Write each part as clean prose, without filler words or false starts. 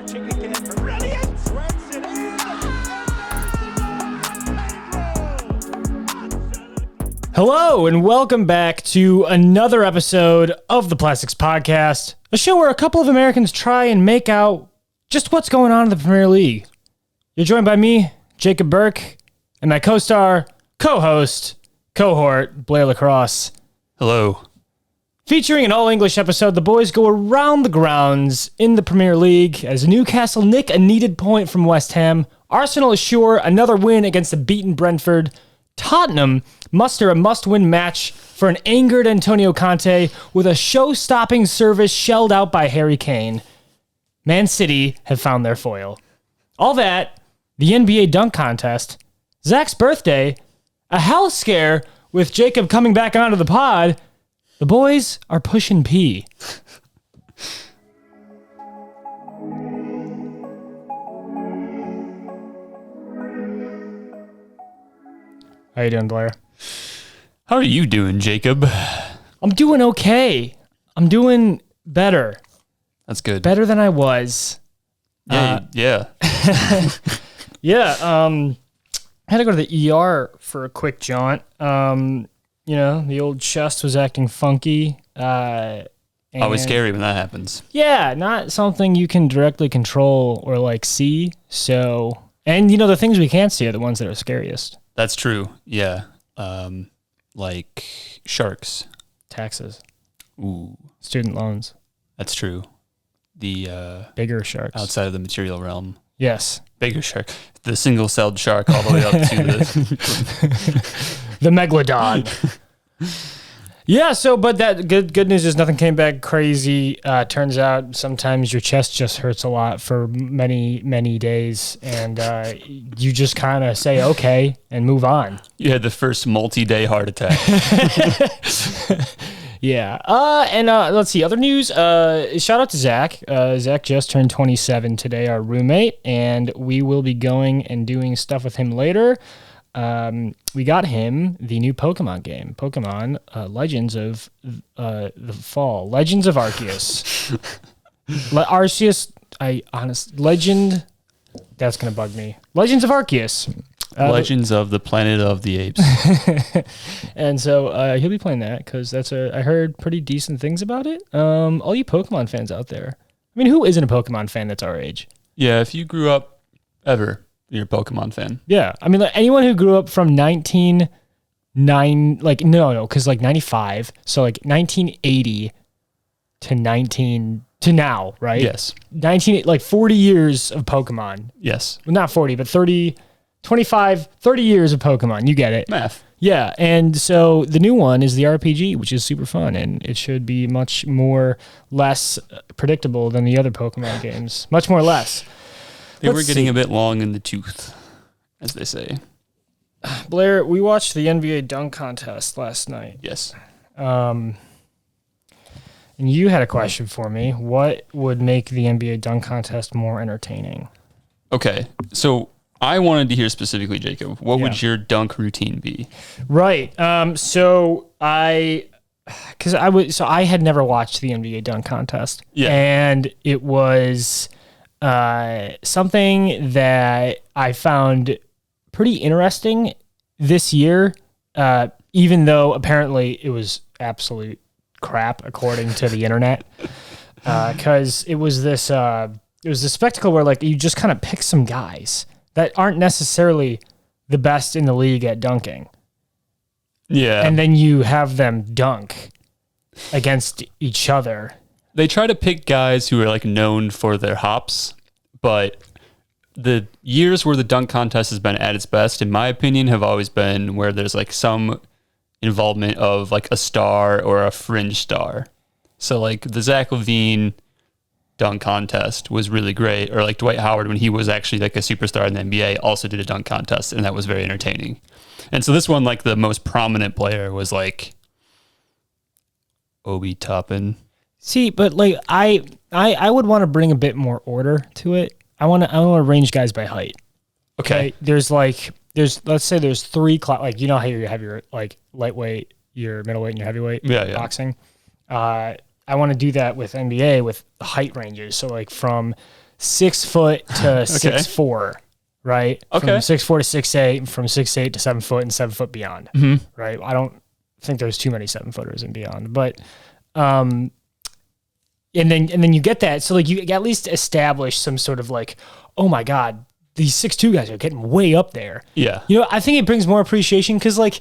Catching again. Brilliant. Sweats it in. Hello, and welcome back to another episode of the Plastics Podcast, a show where a couple of Americans try and make out just what's going on in the Premier League. You're joined by me, Jacob Burke, and my co-star, co-host, cohort, Blair Lacrosse. Hello. Featuring an all-English episode, the boys go around the grounds in the Premier League as Newcastle nick a needed point from West Ham. Arsenal assure another win against the beaten Brentford. Tottenham muster a must-win match for an angered Antonio Conte with a show-stopping service shelled out by Harry Kane. Man City have found their foil. All that, the NBA dunk contest, Zach's birthday, a hell scare with Jacob coming back onto the pod. The boys are Pushin P. How you doing, Blair? How are you doing, Jacob? I'm doing okay. I'm doing better. That's good. Better than I was. Yeah. Yeah. I had to go to the ER for a quick jaunt. The old chest was acting funky. Always scary when that happens. Yeah, not something you can directly control or see. So, and the things we can't see are the ones that are scariest. That's true. Yeah. Like sharks. Taxes. Ooh. Student loans. That's true. The bigger sharks. outside of the material realm. Yes. Bigger shark. The single-celled shark all the way up to the megalodon. Yeah, but that good news is nothing came back crazy. Turns out sometimes your chest just hurts a lot for many, many days, and you just kind of say okay and move on. You had the first multi-day heart attack. Yeah. Let's see. Other news. Shout out to Zach. Zach just turned 27 today, our roommate, and we will be going and doing stuff with him later. We got him the new Pokemon game, Pokemon Legends of the Fall, Legends of Arceus. Legend. That's gonna bug me. Legends of Arceus. Legends of the Planet of the Apes. And so he'll be playing that because I heard pretty decent things about it. All you Pokemon fans out there. I mean, who isn't a Pokemon fan that's our age? Yeah, if you grew up ever, you're a Pokemon fan. Yeah. I mean, anyone who grew up from 95, so 1980 to now, right? Yes. 40 years of Pokemon. Yes. Well, not 40, but 30, 25, 30 years of Pokemon. You get it. Math. Yeah, and so the new one is the RPG, which is super fun, and it should be much more less predictable than the other Pokemon games. Much more less. They were getting a bit long in the tooth, as they say. Blair, we watched the NBA dunk contest last night. Yes. And you had a question for me. What would make the NBA dunk contest more entertaining? Okay, so I wanted to hear specifically, Jacob, what would your dunk routine be? Right. I had never watched the NBA dunk contest. Yeah. And it was something that I found pretty interesting this year, even though apparently it was absolute crap according to the internet. Because it was this spectacle where you just kind of pick some guys that aren't necessarily the best in the league at dunking. Yeah. And then you have them dunk against each other. They try to pick guys who are known for their hops, but the years where the dunk contest has been at its best, in my opinion, have always been where there's some involvement of a star or a fringe star. So the Zach LaVine dunk contest was really great, or Dwight Howard, when he was actually a superstar in the NBA, also did a dunk contest, and that was very entertaining. And so this one, the most prominent player was Obi Toppin. See, but I would want to bring a bit more order to it. I want to arrange guys by height. Okay. There's let's say there's three how you have your lightweight, your middleweight, and your heavyweight boxing. I want to do that with NBA with the height ranges. So from 6 foot to 6'4", right? Okay. From 6'4" to 6'8", from 6'8" to 7 foot, and 7 foot beyond, right? I don't think there's too many 7-footers and beyond, but and then you get that, so like you at least establish some sort of like, oh my god, these 6'2" guys are getting way up there. Yeah. You know, I think it brings more appreciation because like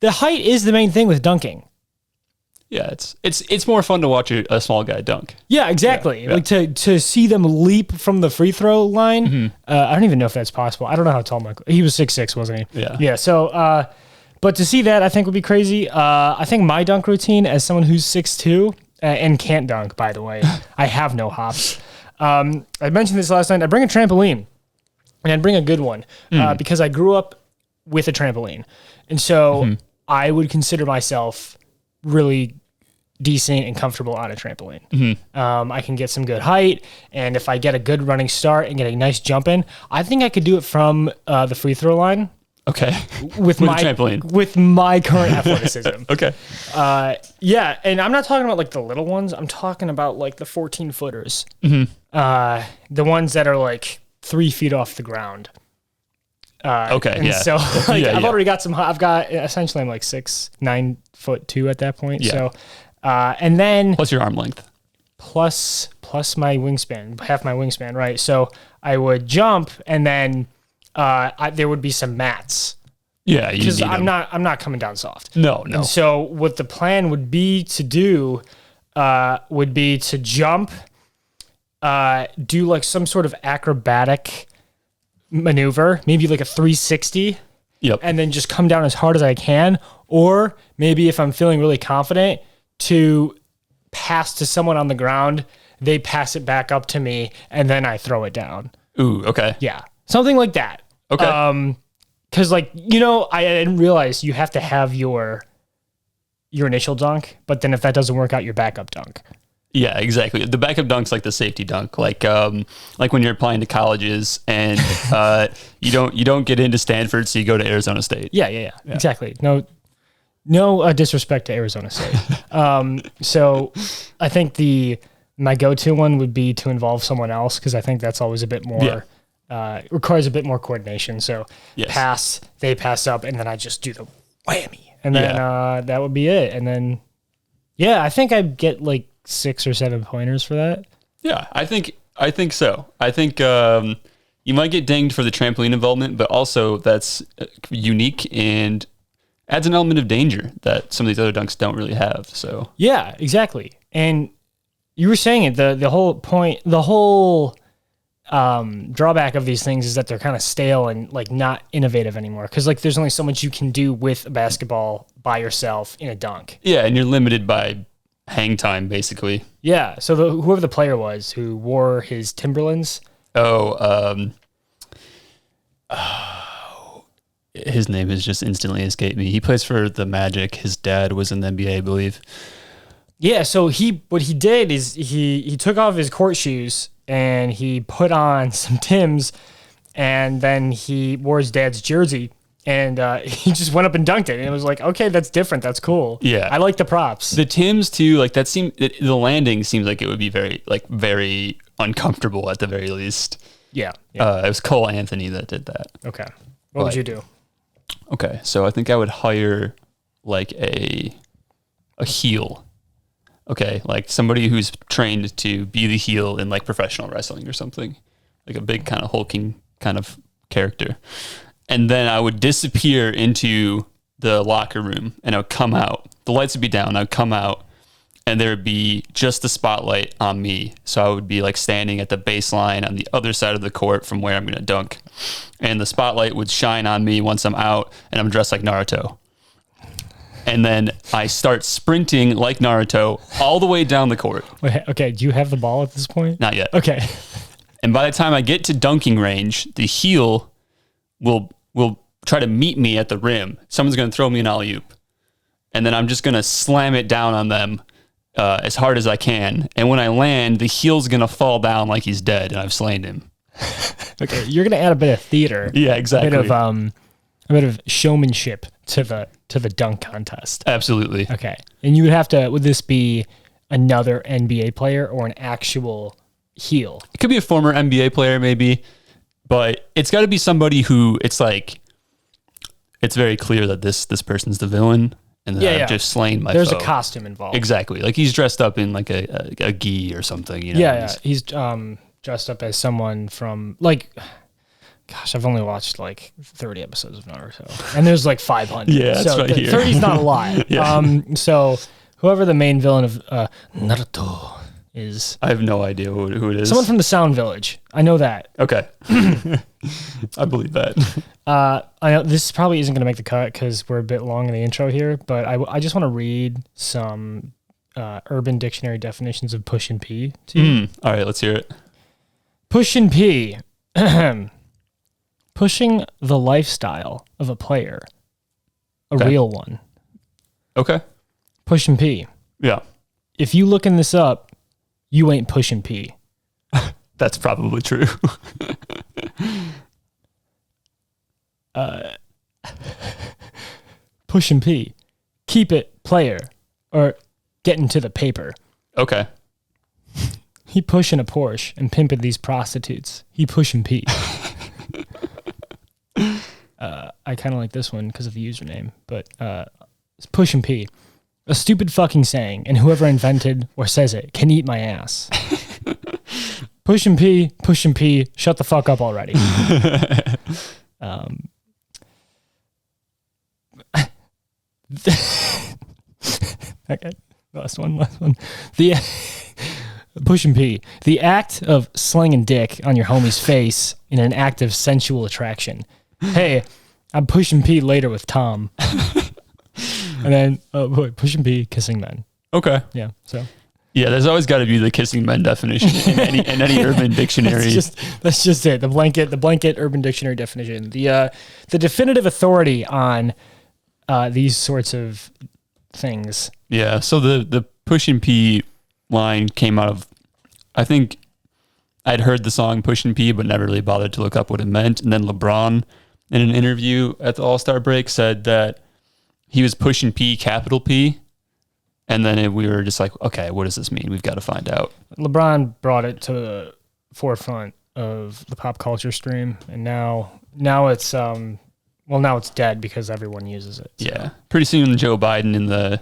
the height is the main thing with dunking. Yeah, it's more fun to watch a small guy dunk. Yeah, exactly. Yeah. Like to see them leap from the free throw line. I don't even know if that's possible. I don't know how tall Michael. He was 6'6", wasn't he? Yeah. Yeah. So, but to see that, I think would be crazy. I think my dunk routine, as someone who's 6'2", and can't dunk, by the way, I have no hops. I mentioned this last night. I bring a trampoline, and I'd bring a good one because I grew up with a trampoline, and so I would consider myself really decent and comfortable on a trampoline. I can get some good height, and if I get a good running start and get a nice jump in, I think I could do it from the free throw line. Okay. With my trampoline. With my current athleticism. Okay. Yeah, and I'm not talking about like the little ones. I'm talking about like the 14-footers. The ones that are like 3 feet off the ground. Okay, and yeah. so like, Yeah, I've already got some. I've got essentially I'm like 9'2" at that point. Yeah. So, and then Plus your arm length. plus my wingspan, half my wingspan, right? So I would jump, and then there would be some mats. Yeah, because I'm not coming down soft. No. And so what the plan would be to do would be to jump, do like some sort of acrobatic maneuver, maybe like a 360. Yep. And then just come down as hard as I can. Or maybe if I'm feeling really confident, to pass to someone on the ground, they pass it back up to me, and then I throw it down. Ooh, okay. Yeah. Something like that. Okay. Because like, you know, I didn't realize you have to have your initial dunk, but then if that doesn't work out, your backup dunk. Yeah, exactly. The backup dunk's like the safety dunk, like when you're applying to colleges and you don't get into Stanford, so you go to Arizona State. Yeah. Exactly. No disrespect to Arizona State. So I think my go-to one would be to involve someone else, because I think that's always a bit more requires a bit more coordination. So they pass up, and then I just do the whammy, and then that would be it. And then I think I'd get like 6 or 7 pointers for that. Yeah, I think so. I think you might get dinged for the trampoline involvement, but also that's unique and adds an element of danger that some of these other dunks don't really have. So yeah, exactly. And you were saying it. The whole point, the whole drawback of these things is that they're kind of stale and like not innovative anymore. Because like there's only so much you can do with a basketball by yourself in a dunk. Yeah, and you're limited by hang time, basically. Yeah. So whoever the player was who wore his Timberlands. His name has just instantly escaped me. He plays for the Magic. His dad was in the NBA, I believe. Yeah. So what he did is he took off his court shoes and he put on some Timbs, and then he wore his dad's jersey. And he just went up and dunked it, and it was like, okay, that's different. That's cool. Yeah, I like the props. The Timbs too, like that the landing seems like it would be very uncomfortable at the very least. Yeah. It was Cole Anthony that did that. Okay, what would you do? Okay, so I think I would hire like a heel. Okay, like somebody who's trained to be the heel in like professional wrestling or something, like a big kind of hulking kind of character. And then I would disappear into the locker room, and I would come out. The lights would be down. I would come out, and there would be just the spotlight on me. So I would be like standing at the baseline on the other side of the court from where I'm going to dunk. And the spotlight would shine on me once I'm out, and I'm dressed like Naruto. And then I start sprinting like Naruto all the way down the court. Wait, okay, do you have the ball at this point? Not yet. Okay. And by the time I get to dunking range, the heel will try to meet me at the rim. Someone's going to throw me an alley-oop. And then I'm just going to slam it down on them as hard as I can. And when I land, the heel's going to fall down like he's dead, and I've slain him. Okay, you're going to add a bit of theater. Yeah, exactly. A bit of showmanship to the dunk contest. Absolutely. Okay. And you would this be another NBA player or an actual heel. It could be a former NBA player, maybe, but it's got to be somebody who it's like, it's very clear that this person's the villain, and that I've just slain my There's foe. a costume involved. Exactly. Like he's dressed up in like a gi or something. You know? Yeah. He's dressed up as someone from like, gosh, I've only watched like 30 episodes of Naruto, and there's like 500. Yeah, that's so right here. 30's not a lot. Yeah. So whoever the main villain of Naruto is, I have no idea who it is. someone from the Sound Village. I know that. Okay. I believe that. I know this probably isn't going to make the cut because we're a bit long in the intro here, but I just want to read some Urban Dictionary definitions of Pushin P to you. All right, let's hear it. Pushin P. Pushing the lifestyle of a player. A real one. Okay. Pushin P. Yeah. If you looking this up, you ain't Pushin P. That's probably true. Pushin P. Keep it player or get into the paper. Okay. He pushing a Porsche and pimping these prostitutes. He pushing P. I kind of like this one because of the username, but it's pushing P. A stupid fucking saying, and whoever invented or says it can eat my ass. Pushing P, shut the fuck up already. Okay, last one. The Pushing P, the act of slinging dick on your homie's face in an act of sensual attraction. Hey, I'm pushing P later with Tom. And then, Pushing P, kissing men. Okay. Yeah, so. Yeah, there's always got to be the kissing men definition in any urban dictionary. That's just it. The blanket Urban Dictionary definition. The definitive authority on these sorts of things. Yeah. So the Pushin P line came out of, I think I'd heard the song Pushin P, but never really bothered to look up what it meant. And then LeBron, in an interview at the All-Star break, said that he was pushing P, capital P. And then we were just like, okay, what does this mean? We've got to find out. LeBron brought it to the forefront of the pop culture stream, and now it's now it's dead because everyone uses it. So. Yeah, pretty soon Joe Biden in the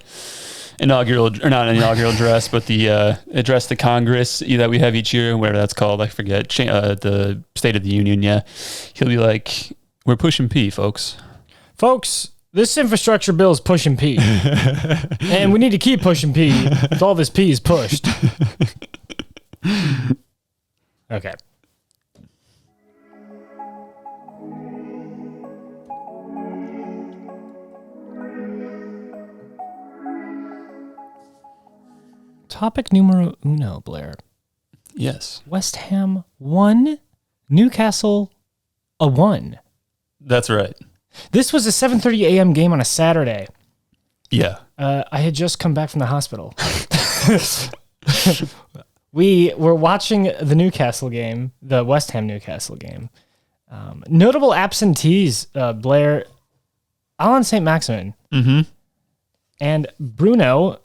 inaugural, or not an inaugural address, but the address to Congress that we have each year, whatever that's called, I forget, the State of the Union. Yeah, he'll be like, we're pushing P, folks. This infrastructure bill is pushing P. And we need to keep pushing P if all this P is pushed. Okay. Topic numero uno, Blair. Yes. West Ham 1, Newcastle a 1. That's right. This was a 7:30 a.m. game on a Saturday. Yeah. I had just come back from the hospital. We were watching the Newcastle game, the West Ham Newcastle game. Notable absentees, Blair, Alan St. Maximin, and Bruno,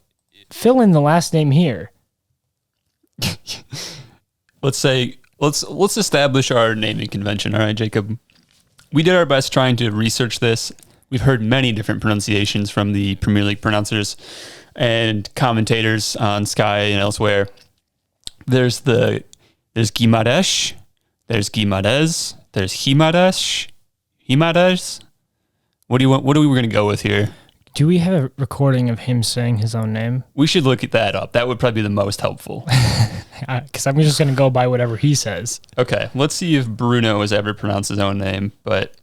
fill in the last name here. Let's establish our naming convention. All right, Jacob. We did our best trying to research this. We've heard many different pronunciations from the Premier League pronouncers and commentators on Sky and elsewhere. There's Guimaraes, there's Guimaraes, there's Himades. What are we going to go with here? Do we have a recording of him saying his own name? We should look at that up. That would probably be the most helpful. Because I'm just going to go by whatever he says. Okay, let's see if Bruno has ever pronounced his own name. But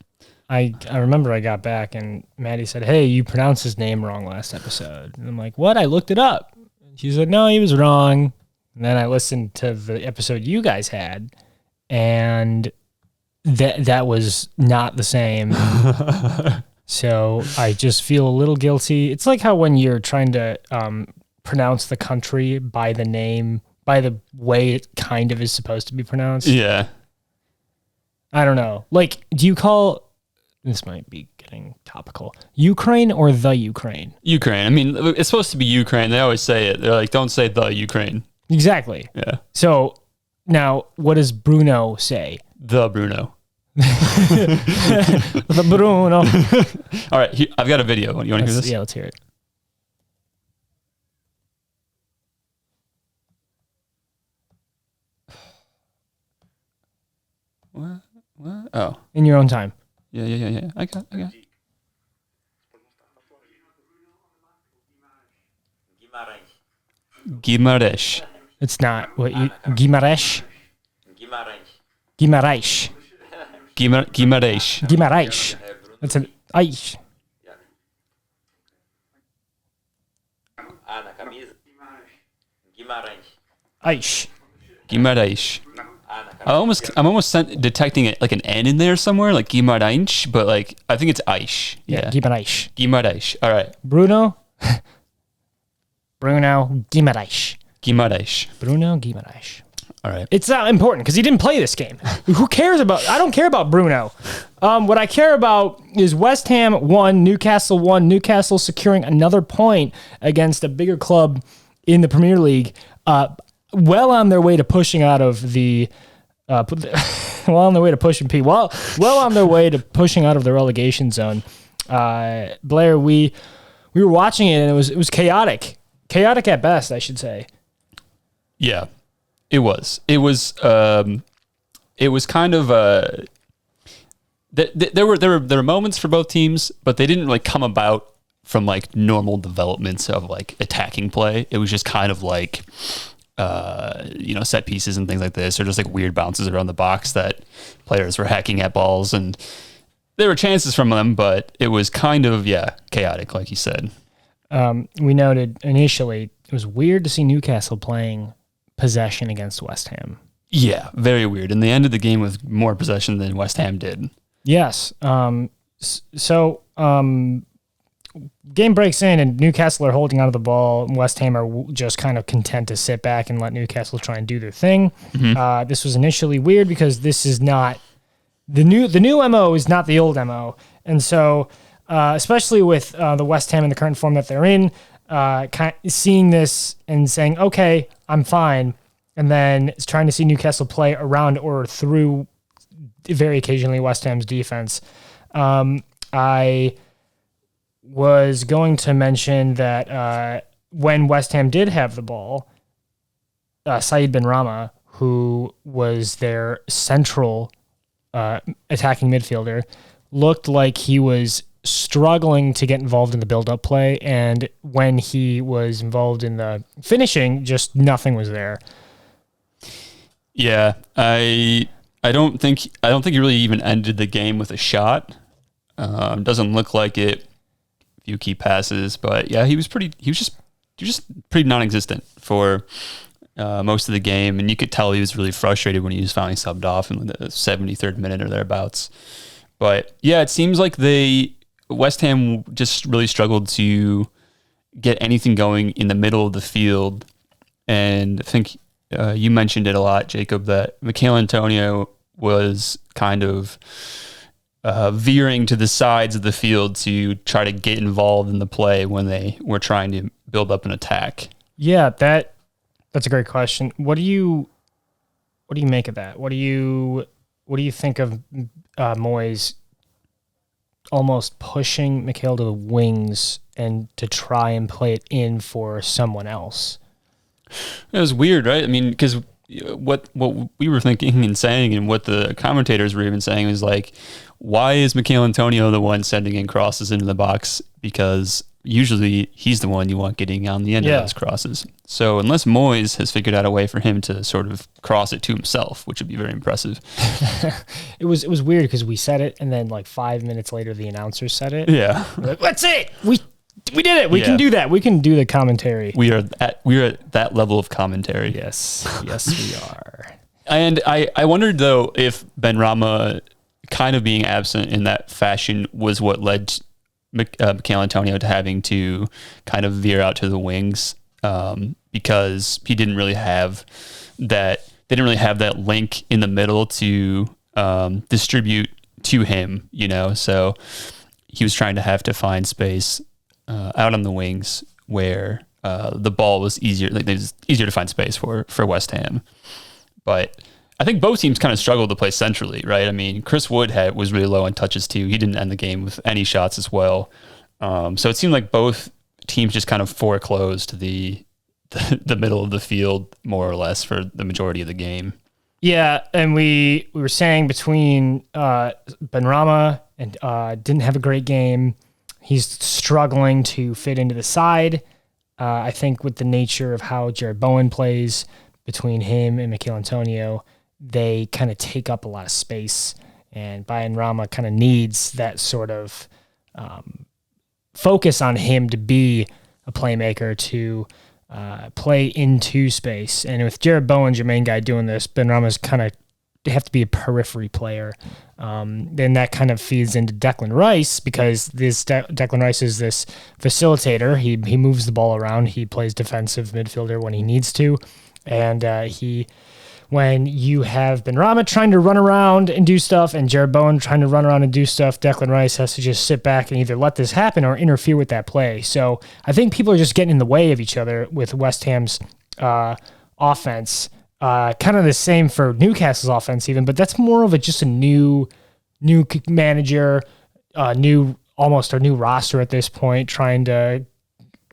I remember I got back and Maddie said, "Hey, you pronounced his name wrong last episode." And I'm like, "What? I looked it up." She said, "No, he was wrong." And then I listened to the episode you guys had, and that was not the same. So I just feel a little guilty. It's like how when you're trying to pronounce the country by the name, by the way it kind of is supposed to be pronounced. yeah, I don't know. Like, do you call, this might be getting topical, Ukraine or the Ukraine? Ukraine. I mean, it's supposed to be Ukraine. They always say it. They're like, don't say the Ukraine. Exactly. Yeah. So Now, what does Bruno say? The Bruno. The Bruno. All right, I've got a video. You want to hear this? Yeah, let's hear it. What? Oh. In your own time. Yeah. I got. Guimarães. It's not what you Guimarães. Guimarães. Guimarães. That's an Aish. Aish. Guimarães. I'm almost detecting it like an N in there somewhere, like Guimarães, but like I think it's Aish. Yeah, Guimarães. Guimarães. All right. Bruno Guimarães. Guimarães. Bruno Guimarães. All right. It's not important because he didn't play this game. Who cares about? I don't care about Bruno. What I care about is West Ham won, Newcastle won. Newcastle securing another point against a bigger club in the Premier League. Well on their way to pushing out of the. Well on their way to Pushin P. Well on their way to pushing out of the relegation zone. Blair, we were watching it and it was chaotic. Chaotic at best, I should say. Yeah. It was kind of there were moments for both teams, but they didn't like come about from like normal developments of like attacking play. It was just kind of like set pieces and things like this, or just like weird bounces around the box that players were hacking at balls, and there were chances from them, but it was kind of chaotic, like you said. We noted initially it was weird to see Newcastle playing possession against West Ham. Yeah, very weird. And they ended the game with more possession than West Ham did. Yes. Game breaks in and Newcastle are holding onto the ball. And West Ham are just kind of content to sit back and let Newcastle try and do their thing. Mm-hmm. This was initially weird because this is not the new MO is not the old MO. And so, especially with the West Ham in the current form that they're in, seeing this and saying, okay, I'm fine. And then it's trying to see Newcastle play around or through very occasionally West Ham's defense. I was going to mention that when West Ham did have the ball, Said Benrahma, who was their central attacking midfielder, looked like he was struggling to get involved in the build-up play, and when he was involved in the finishing, just nothing was there. Yeah, I don't think he really even ended the game with a shot. Doesn't look like it. A few key passes, but yeah, he was just pretty non-existent for most of the game, and you could tell he was really frustrated when he was finally subbed off in the 73rd minute or thereabouts. But yeah, it seems like West Ham just really struggled to get anything going in the middle of the field. And I think you mentioned it a lot, Jacob, that Mikel Antonio was kind of veering to the sides of the field to try to get involved in the play when they were trying to build up an attack. Yeah, that's a great question. What do you make of that? What do you think of Moyes almost pushing Mikel to the wings and to try and play it in for someone else? It was weird, right? I mean, because what we were thinking and saying, and what the commentators were even saying, was like, why is Mikel Antonio the one sending in crosses into the box? Because usually he's the one you want getting on the end of those crosses. So unless Moyes has figured out a way for him to sort of cross it to himself, which would be very impressive. It was weird because we said it, and then like 5 minutes later the announcers said it. Yeah, like, that's it. We did it. We can do that. We can do the commentary. We are at that level of commentary. Yes, we are. And I wondered though if Benrahma kind of being absent in that fashion was what led Mikel Antonio to having to kind of veer out to the wings, because he didn't really have that. They didn't really have that link in the middle to distribute to him, So he was trying to have to find space out on the wings where the ball was easier. Like it was easier to find space for West Ham. But I think both teams kind of struggled to play centrally, right? I mean, Chris Wood was really low on touches too. He didn't end the game with any shots as well. So it seemed like both teams just kind of foreclosed the middle of the field more or less for the majority of the game. Yeah, and we were saying between Benrahma and didn't have a great game. He's struggling to fit into the side. I think with the nature of how Jared Bowen plays, between him and Mikel Antonio, they kind of take up a lot of space, and Benrahma kind of needs that sort of focus on him to be a playmaker, to play into space. And with Jared Bowen, your main guy, doing this, Benrahma's kind of have to be a periphery player. Then that kind of feeds into Declan Rice, because this Declan Rice is this facilitator. He moves the ball around. He plays defensive midfielder when he needs to. And when you have Benrahma trying to run around and do stuff and Jared Bowen trying to run around and do stuff, Declan Rice has to just sit back and either let this happen or interfere with that play. So I think people are just getting in the way of each other with West Ham's offense. Kind of the same for Newcastle's offense even, but that's more of just a new manager, almost a new roster at this point, trying to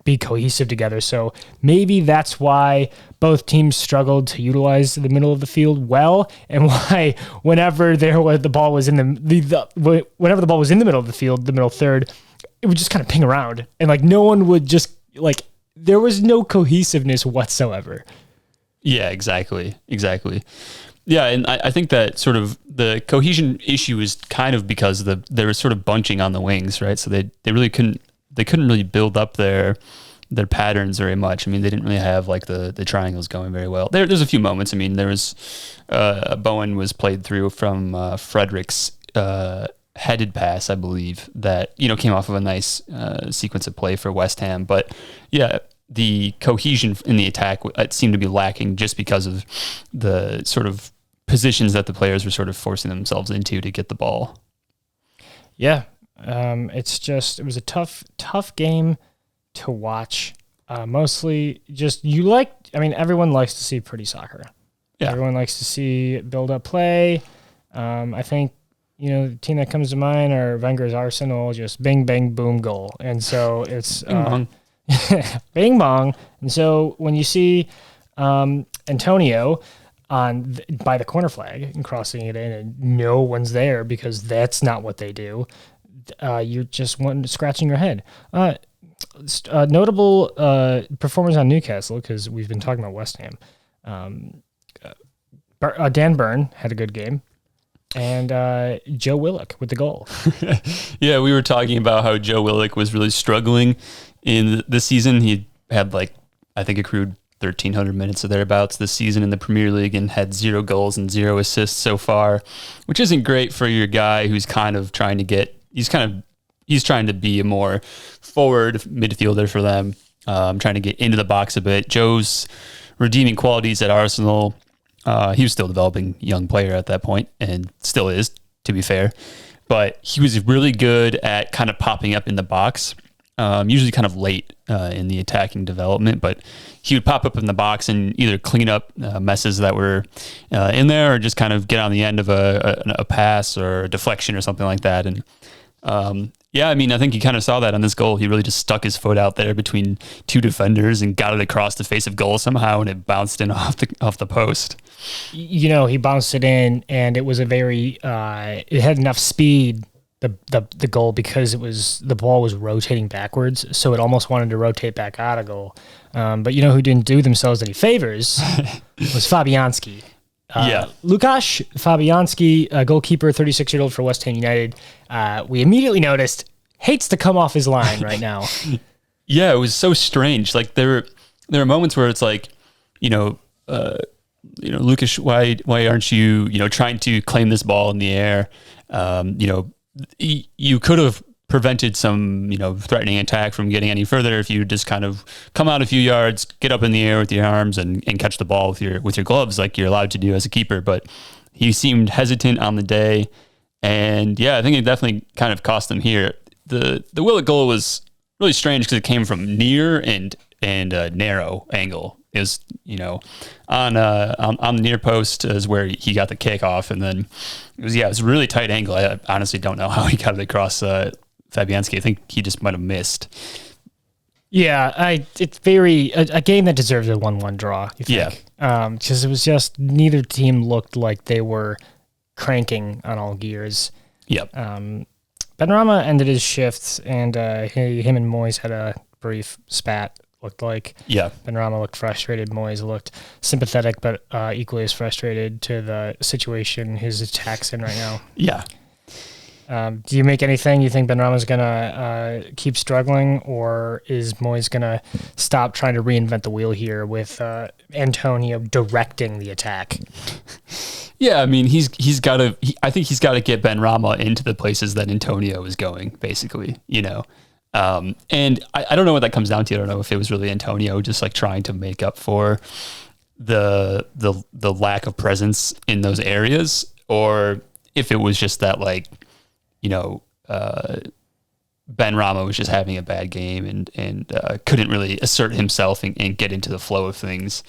be cohesive together. So maybe that's why both teams struggled to utilize the middle of the field well, and why whenever the ball was in whenever the ball was in the middle of the field, the middle third, it would just kind of ping around, and like no one would just there was no cohesiveness whatsoever. Yeah, exactly. Yeah, and I think that sort of the cohesion issue is kind of because they were sort of bunching on the wings, right? So they really couldn't really build up their patterns very much. I mean, they didn't really have like the triangles going very well. There's a few moments. I mean, there was Bowen was played through from Frederick's headed pass, I believe, that came off of a nice sequence of play for West Ham. But yeah, the cohesion in the attack it seemed to be lacking just because of the sort of positions that the players were sort of forcing themselves into to get the ball. Yeah. It was a tough game to watch. Mostly just everyone likes to see pretty soccer. Yeah. Everyone likes to see build up play. I think, the team that comes to mind are Wenger's Arsenal, just bing, bang, boom, goal. And so it's bing bong. And so when you see Antonio by the corner flag and crossing it in and no one's there because that's not what they do, you're just scratching your head. Notable performers on Newcastle, because we've been talking about West Ham. Dan Burn had a good game. And Joe Willock with the goal. Yeah, we were talking about how Joe Willock was really struggling in this season. He had I think accrued 1,300 minutes or thereabouts this season in the Premier League and had 0 goals and 0 assists so far, which isn't great for your guy who's kind of trying to he's trying to be a more forward midfielder for them, trying to get into the box a bit. Joe's redeeming qualities at Arsenal. He was still a developing young player at that point, and still is, to be fair. But he was really good at kind of popping up in the box, usually kind of late in the attacking development. But he would pop up in the box and either clean up messes that were in there, or just kind of get on the end of a pass or a deflection or something like that. And yeah, I mean, I think you kind of saw that on this goal. He really just stuck his foot out there between 2 defenders and got it across the face of goal somehow, and it bounced in off the post. He bounced it in, and it was a very it had enough speed, the goal, because the ball was rotating backwards, so it almost wanted to rotate back out of goal. But who didn't do themselves any favors was Fabianski. Lukasz Fabianski, goalkeeper, 36-year-old for West Ham United. We immediately noticed hates to come off his line right now. Yeah, it was so strange. Like there are moments where it's like, Lukasz, why aren't you trying to claim this ball in the air? You could have prevented some threatening attack from getting any further if you just kind of come out a few yards, get up in the air with your arms and catch the ball with your gloves like you're allowed to do as a keeper. But he seemed hesitant on the day, and yeah, I think it definitely kind of cost them here. The Willock goal was really strange because it came from near and a narrow angle. is, on the near post is where he got the kickoff, and then it was a really tight angle. I honestly don't know how he got it across Fabianski. I think he just might have missed. Yeah, it's very a game that deserves a 1-1 draw. You think? Yeah, because it was just neither team looked like they were cranking on all gears. Yep. Benrahma ended his shift, and him and Moyes had a brief spat. Looked like. Yeah. Benrahma looked frustrated. Moyes looked sympathetic, but equally as frustrated to the situation his attack's in right now. Yeah. Do you make anything? You think Benrahma's going to keep struggling, or is Moyes going to stop trying to reinvent the wheel here with Antonio directing the attack? Yeah, I mean, I think he's got to get Benrahma into the places that Antonio is going, basically, and I don't know what that comes down to. I don't know if it was really Antonio just like trying to make up for the lack of presence in those areas, or if it was just that Benrahma was just having a bad game and couldn't really assert himself and get into the flow of things.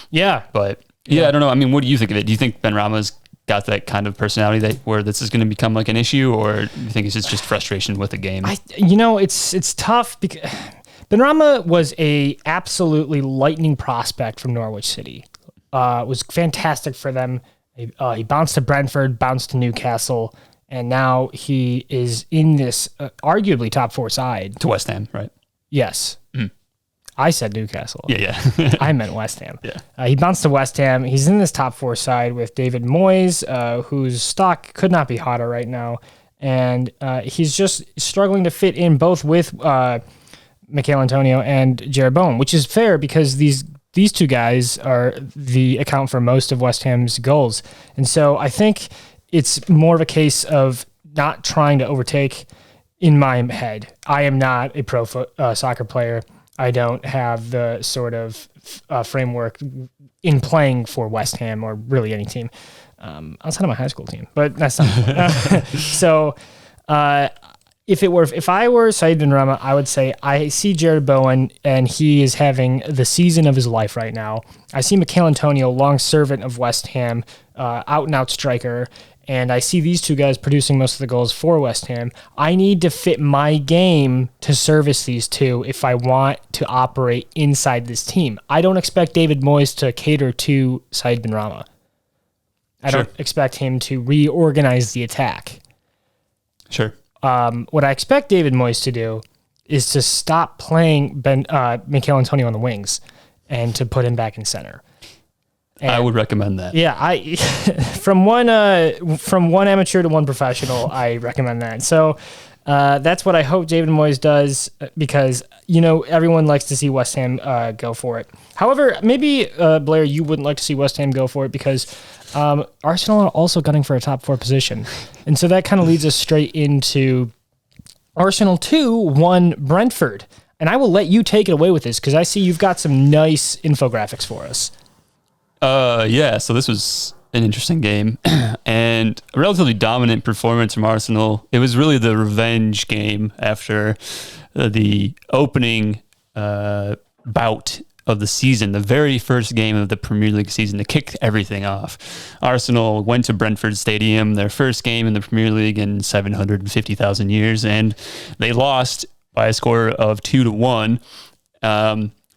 Yeah. But I don't know. I mean, what do you think of it? Do you think Benrahma's got that kind of personality where this is going to become like an issue, or do you think it's just frustration with the game? It's tough because Benrahma was a absolutely lightning prospect from Norwich City. Was fantastic for them. He bounced to Brentford, bounced to Newcastle, and now he is in this arguably top 4 side. To West Ham, right? Yes. Mm. I said Newcastle. Yeah. I meant West Ham. Yeah. He bounced to West Ham. He's in this top 4 side with David Moyes, whose stock could not be hotter right now. And he's just struggling to fit in both with Mikel Antonio and Jared Bowen, which is fair because these two guys are the account for most of West Ham's goals. And so I think it's more of a case of not trying to overtake in my head. I am not a pro soccer player. I don't have the sort of framework in playing for West Ham or really any team outside of my high school team, but that's not the point. So if I were Said Benrahma, I would say I see Jared Bowen and he is having the season of his life right now. I see Mikel Antonio, long servant of West Ham, out and out striker. And I see these two guys producing most of the goals for West Ham. I need to fit my game to service these two if I want to operate inside this team. I don't expect David Moyes to cater to Said Benrahma. I don't expect him to reorganize the attack. Sure. What I expect David Moyes to do is to stop playing Mikel Antonio on the wings and to put him back in center. And I would recommend that. Yeah, from one amateur to one professional, I recommend that. So that's what I hope David Moyes does because everyone likes to see West Ham go for it. However, maybe Blair, you wouldn't like to see West Ham go for it because Arsenal are also gunning for a top 4 position, and so that kind of leads us straight into Arsenal 2-1 Brentford. And I will let you take it away with this because I see you've got some nice infographics for us. So this was an interesting game and a relatively dominant performance from Arsenal. It was really the revenge game after the opening bout of the season, the very first game of the Premier League season to kick everything off. Arsenal went to Brentford Stadium, their first game in the Premier League in 750,000 years, and they lost by a score of 2-1.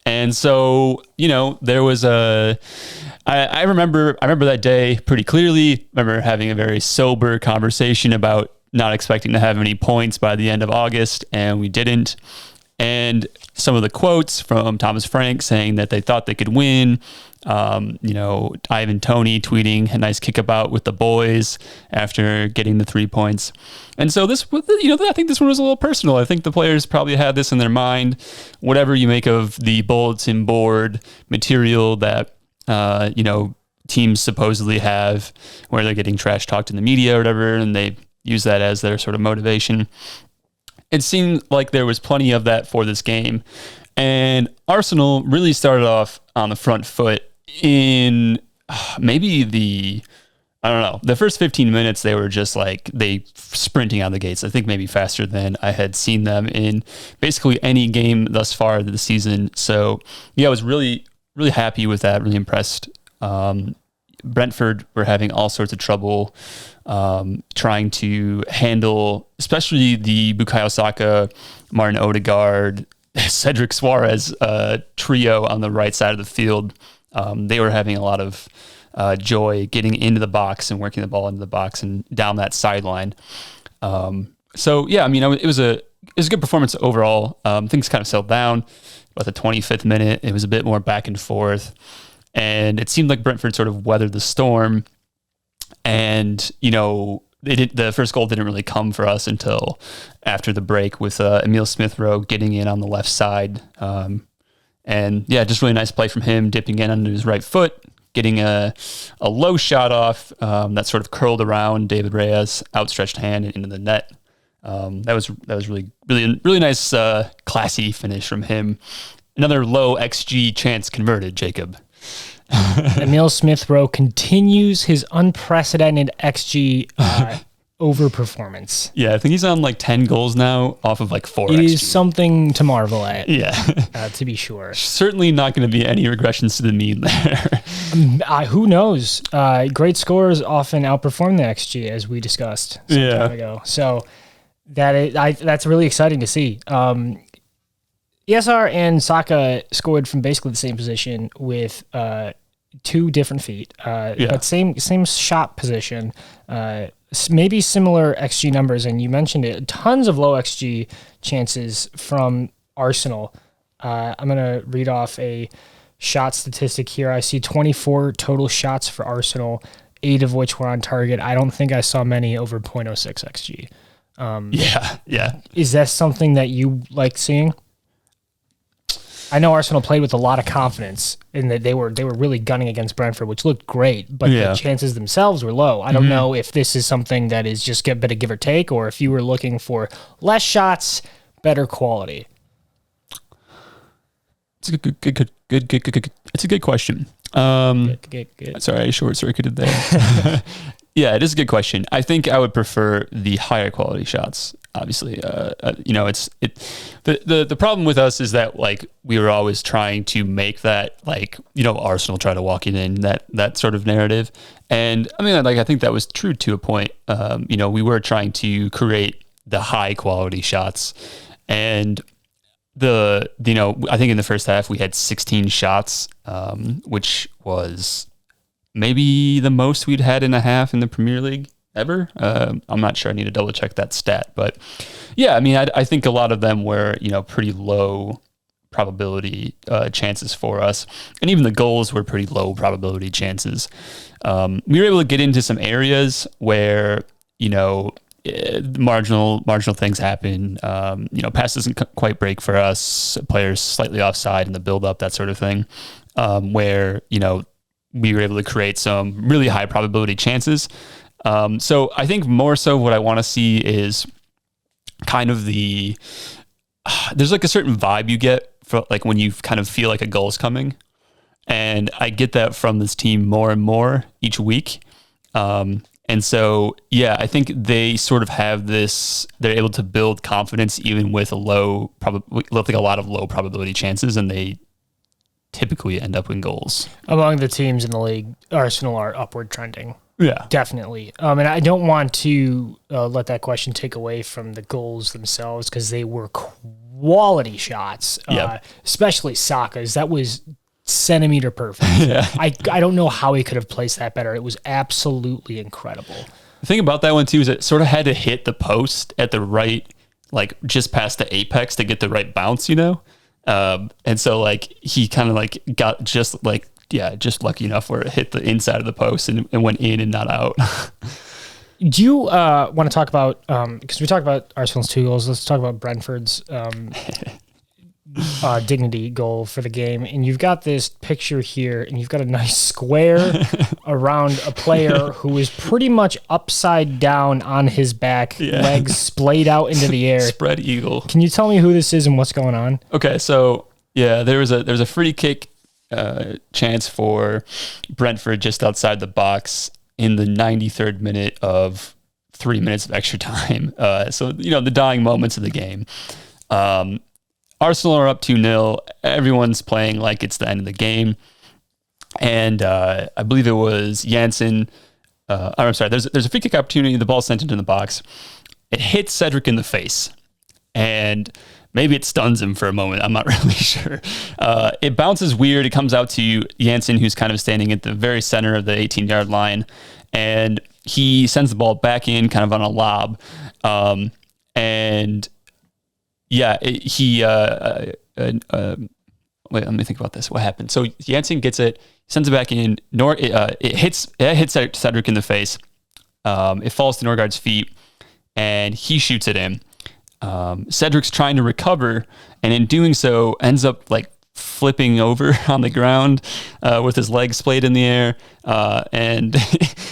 And so, there was I remember that day pretty clearly. I remember having a very sober conversation about not expecting to have any points by the end of August, and we didn't. And some of the quotes from Thomas Frank saying that they thought they could win. Ivan Toney tweeting a nice kickabout with the boys after getting the 3 points. And so this, I think this one was a little personal. I think the players probably had this in their mind. Whatever you make of the bulletin board material that, teams supposedly have where they're getting trash talked in the media or whatever, and they use that as their sort of motivation. It seemed like there was plenty of that for this game. And Arsenal really started off on the front foot in maybe the first 15 minutes. They were just they sprinting out of the gates. I think maybe faster than I had seen them in basically any game thus far this season. So yeah, it was really really happy with that. Really impressed. Brentford were having all sorts of trouble trying to handle, especially the Bukayo Saka, Martin Odegaard, Cedric Suarez trio on the right side of the field. They were having a lot of joy getting into the box and working the ball into the box and down that sideline. So yeah, I mean, it was a good performance overall. Things kind of settled down about the 25th minute. It was a bit more back and forth, and it seemed like Brentford sort of weathered the storm. And the first goal didn't really come for us until after the break with Emile Smith-Rowe getting in on the left side. And yeah, just really nice play from him, dipping in under his right foot, getting a low shot off that sort of curled around David Rea's outstretched hand into the net. That was really nice, classy finish from him. Another low XG chance converted, Jacob. Emile Smith-Rowe continues his unprecedented XG overperformance. Yeah, I think he's on like 10 goals now off of like 4 It XG. is something to marvel at. Yeah. To be sure. Certainly not going to be any regressions to the mean there. Who knows? Great scores often outperform the XG, as we discussed some time ago. So that's really exciting to see. ESR and Saka scored from basically the same position with 2 different feet, but same shot position, maybe similar XG numbers. And you mentioned it, tons of low XG chances from Arsenal. I'm going to read off a shot statistic here. I see 24 total shots for Arsenal, 8 of which were on target. I don't think I saw many over 0.06 XG. Yeah. Is that something that you like seeing? I know Arsenal played with a lot of confidence in that they were really gunning against Brentford, which looked great, but the chances themselves were low. I don't know if this is something that is just a bit of give or take, or if you were looking for less shots, better quality. It's a good. It's a good question. Good. Sorry, I short-circuited there. Yeah, it is a good question. I think I would prefer the higher quality shots. Obviously, the problem with us is that like we were always trying to make that Arsenal try to walk it in, that sort of narrative. And I mean, like I think that was true to a point. We were trying to create the high quality shots, and I think in the first half we had 16 shots, which was maybe the most we'd had in a half in the Premier League ever. I'm not sure. I need to double check that stat, but yeah, I mean, I think a lot of them were, pretty low probability chances for us. And even the goals were pretty low probability chances. We were able to get into some areas where, marginal things happen. Pass doesn't quite break for us. Players slightly offside in the build up, that sort of thing, where, we were able to create some really high probability chances. So I think more so what I want to see is kind of there's like a certain vibe you get for like when you kind of feel like a goal is coming. And I get that from this team more and more each week. And so, yeah, I think they sort of have this, they're able to build confidence even with a lot of low probability chances, and they typically end up with goals. Among the teams in the league, Arsenal are upward trending. Yeah, definitely. And I don't want to let that question take away from the goals themselves, because they were quality shots, especially Saka's. That was centimeter perfect. Yeah. I don't know how he could have placed that better. It was absolutely incredible. The thing about that one too is it sort of had to hit the post at the right, like just past the apex to get the right bounce, and so like he kind of like got just lucky enough where it hit the inside of the post and went in and not out. Do you want to talk about, because we talked about Arsenal's 2 goals, let's talk about Brentford's dignity goal for the game. And you've got this picture here, and you've got a nice square around a player who is pretty much upside down on his back, legs splayed out into the air. Spread eagle. Can you tell me who this is and what's going on? Okay, so yeah, there was a free kick chance for Brentford just outside the box in the 93rd minute of 3 minutes of extra time. So the dying moments of the game. Arsenal are up 2-0. Everyone's playing like it's the end of the game. And I believe it was Janssen. I'm sorry, there's a free kick opportunity. The ball's sent into the box. It hits Cedric in the face. And maybe it stuns him for a moment. I'm not really sure. It bounces weird. It comes out to Janssen, who's kind of standing at the very center of the 18-yard line. And he sends the ball back in kind of on a lob. And yeah, wait, let me think about this. What happened? So Janssen gets it, sends it back in. It hits Cedric in the face. It falls to Norgard's feet, and he shoots it in. Cedric's trying to recover, and in doing so, ends up like flipping over on the ground with his legs splayed in the air, and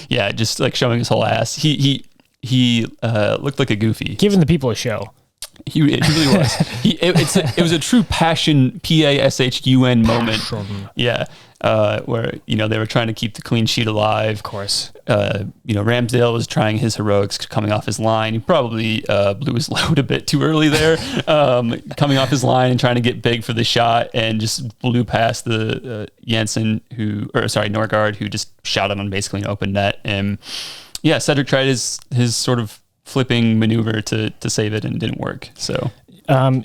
yeah, just like showing his whole ass. He looked like a goofy. Giving the people a show. He really was. It was a true passion, PASHUN moment. Yeah, where they were trying to keep the clean sheet alive. Of course. Ramsdale was trying his heroics coming off his line. He probably blew his load a bit too early there, coming off his line and trying to get big for the shot, and just blew past the Norgard, who just shot him on basically an open net. And yeah, Cedric tried his sort of flipping maneuver to save it, and it didn't work. So we're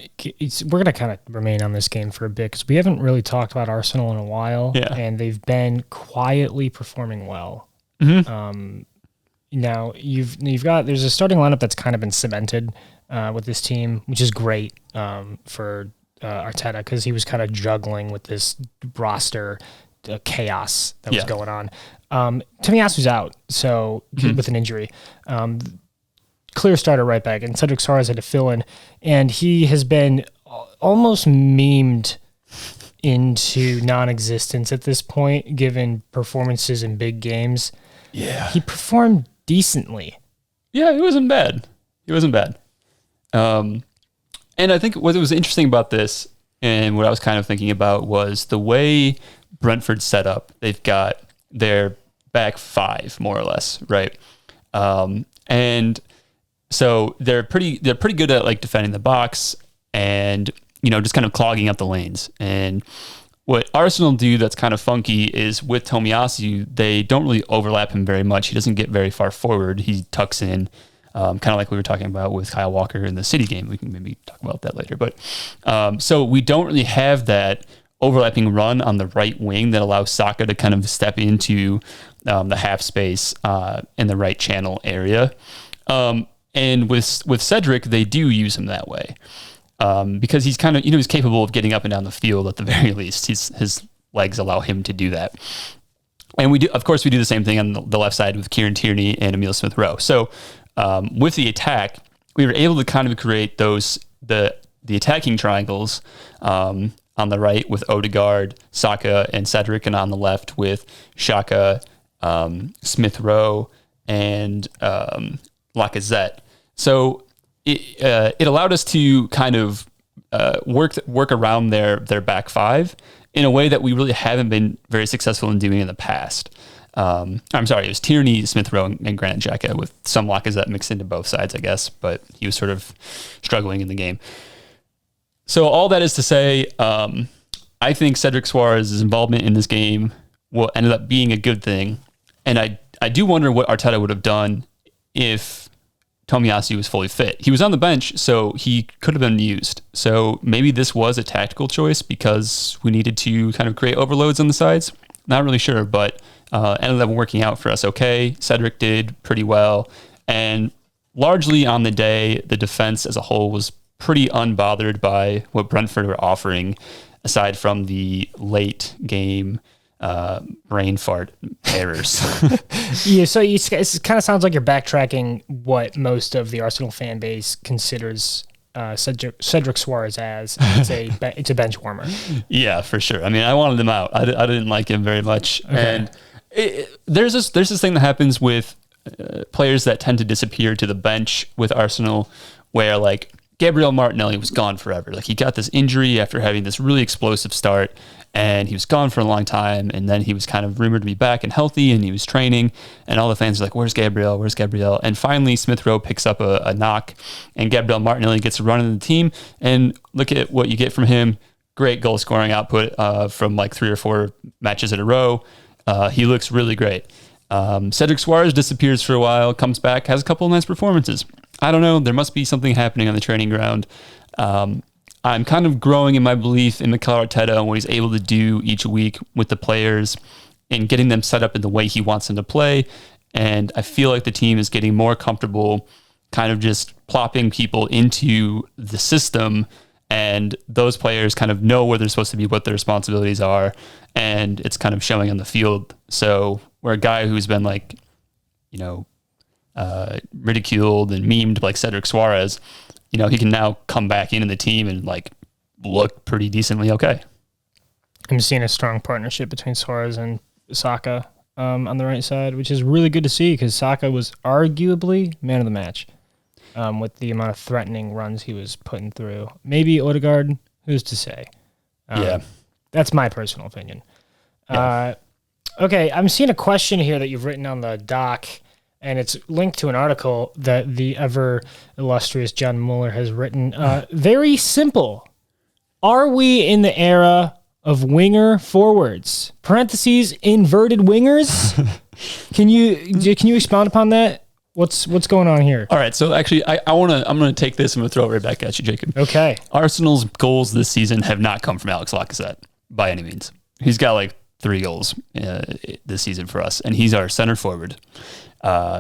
going to kind of remain on this game for a bit because we haven't really talked about Arsenal in a while, and they've been quietly performing well. Mm-hmm. Now there's a starting lineup that's kind of been cemented with this team, which is great for Arteta, because he was kind of juggling with this roster chaos that was going on. Tomiyasu's out, so with an injury. Clear starter right back, and Cedric Soares had to fill in, and he has been almost memed into non-existence at this point, given performances in big games. Yeah. He performed decently. Yeah, it wasn't bad. And I think what was interesting about this, and what I was kind of thinking about, was the way Brentford set up. They've got their back five, more or less, right? And so they're pretty good at like defending the box and, just kind of clogging up the lanes. And what Arsenal do that's kind of funky is with Tomiyasu, they don't really overlap him very much. He doesn't get very far forward. He tucks in, kind of like we were talking about with Kyle Walker in the City game. We can maybe talk about that later. But so we don't really have that overlapping run on the right wing that allows Saka to kind of step into the half space in the right channel area. And with Cedric, they do use him that way because he's kind of, he's capable of getting up and down the field at the very least. His legs allow him to do that. And we do the same thing on the left side with Kieran Tierney and Emile Smith-Rowe. So with the attack, we were able to kind of create the attacking triangles on the right with Odegaard, Saka, and Cedric, and on the left with Xhaka, Smith-Rowe, and Lacazette. So it allowed us to kind of work around their back five in a way that we really haven't been very successful in doing in the past. I'm sorry, it was Tierney, Smith-Rowe, and Granit Xhaka with some Lacazette mixed into both sides, I guess, but he was sort of struggling in the game. So all that is to say, I think Cedric Soares' involvement in this game will end up being a good thing. And I do wonder what Arteta would have done if Tomiyasu was fully fit. He was on the bench, so he could have been used. So maybe this was a tactical choice because we needed to kind of create overloads on the sides. Not really sure, but ended up working out for us okay. Cedric did pretty well. And largely on the day, the defense as a whole was pretty unbothered by what Brentford were offering, aside from the late game brain fart errors. Yeah, so it kind of sounds like you're backtracking what most of the Arsenal fan base considers Cedric Soares as. It's a bench warmer. Yeah, for sure. I mean, I wanted him out. I didn't like him very much. Okay. And there's this thing that happens with players that tend to disappear to the bench with Arsenal, where like Gabriel Martinelli was gone forever. Like, he got this injury after having this really explosive start, and he was gone for a long time, and then he was kind of rumored to be back and healthy, and he was training, and all the fans were like, where's Gabriel? Where's Gabriel? And finally, Smith Rowe picks up a knock, and Gabriel Martinelli gets a run in the team, and look at what you get from him. Great goal-scoring output from like 3 or 4 matches in a row. He looks really great. Cedric Suarez disappears for a while, comes back, has a couple of nice performances. I don't know. There must be something happening on the training ground. I'm kind of growing in my belief in Mikel Arteta and what he's able to do each week with the players and getting them set up in the way he wants them to play. And I feel like the team is getting more comfortable kind of just plopping people into the system, and those players kind of know where they're supposed to be, what their responsibilities are, and it's kind of showing on the field. So where a guy who's been like, ridiculed and memed like Cedric Suarez, he can now come back into the team and like look pretty decently okay. I'm seeing a strong partnership between Suarez and Saka on the right side, which is really good to see because Saka was arguably man of the match with the amount of threatening runs he was putting through. Maybe Odegaard, who's to say? Yeah. That's my personal opinion. Yeah. Okay, I'm seeing a question here that you've written on the doc, and it's linked to an article that the ever illustrious John Mueller has written. Very simple. Are we in the era of winger forwards? Parentheses, inverted wingers? Can you expound upon that? What's going on here? All right, so actually, I'm gonna take this and I'm gonna throw it right back at you, Jacob. Okay. Arsenal's goals this season have not come from Alex Lacazette by any means. He's got like 3 goals this season for us, and he's our center forward.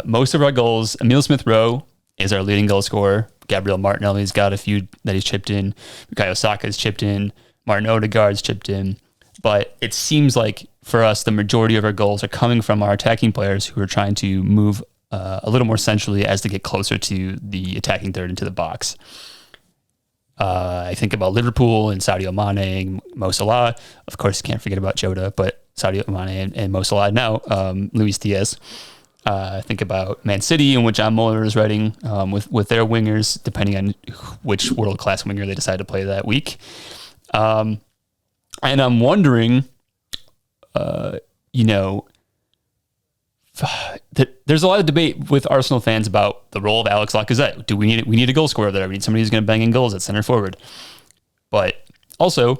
Most of our goals, Emile Smith-Rowe is our leading goal scorer. Gabriel Martinelli's got a few that he's chipped in. Bukayo Saka's chipped in. Martin Odegaard's chipped in. But it seems like for us, the majority of our goals are coming from our attacking players who are trying to move a little more centrally as they get closer to the attacking third into the box. I think about Liverpool and Sadio Mane and Mo Salah. Of course, you can't forget about Jota, but Sadio Mane and Mo Salah now, Luis Diaz. Think about Man City and what John Mueller is writing with their wingers, depending on which world-class winger they decide to play that week. And I'm wondering, there's a lot of debate with Arsenal fans about the role of Alex Lacazette. Do we need a goal scorer there? We need somebody who's going to bang in goals at center forward. But also, a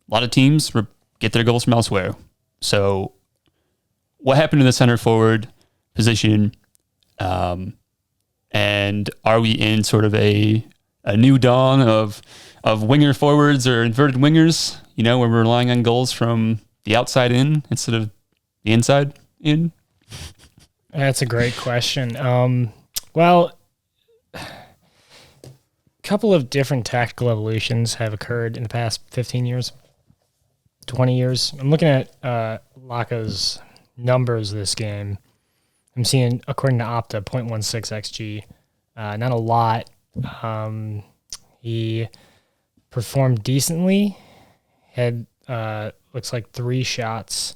lot of teams get their goals from elsewhere. So what happened to the center forward position? And are we in sort of a new dawn of winger forwards or inverted wingers, where we're relying on goals from the outside in instead of the inside in? That's a great question. Well, a couple of different tactical evolutions have occurred in the past 15 years, 20 years. I'm looking at Laka's numbers this game. I'm seeing, according to Opta, 0.16 XG. Not a lot. He performed decently. Had looks like 3 shots.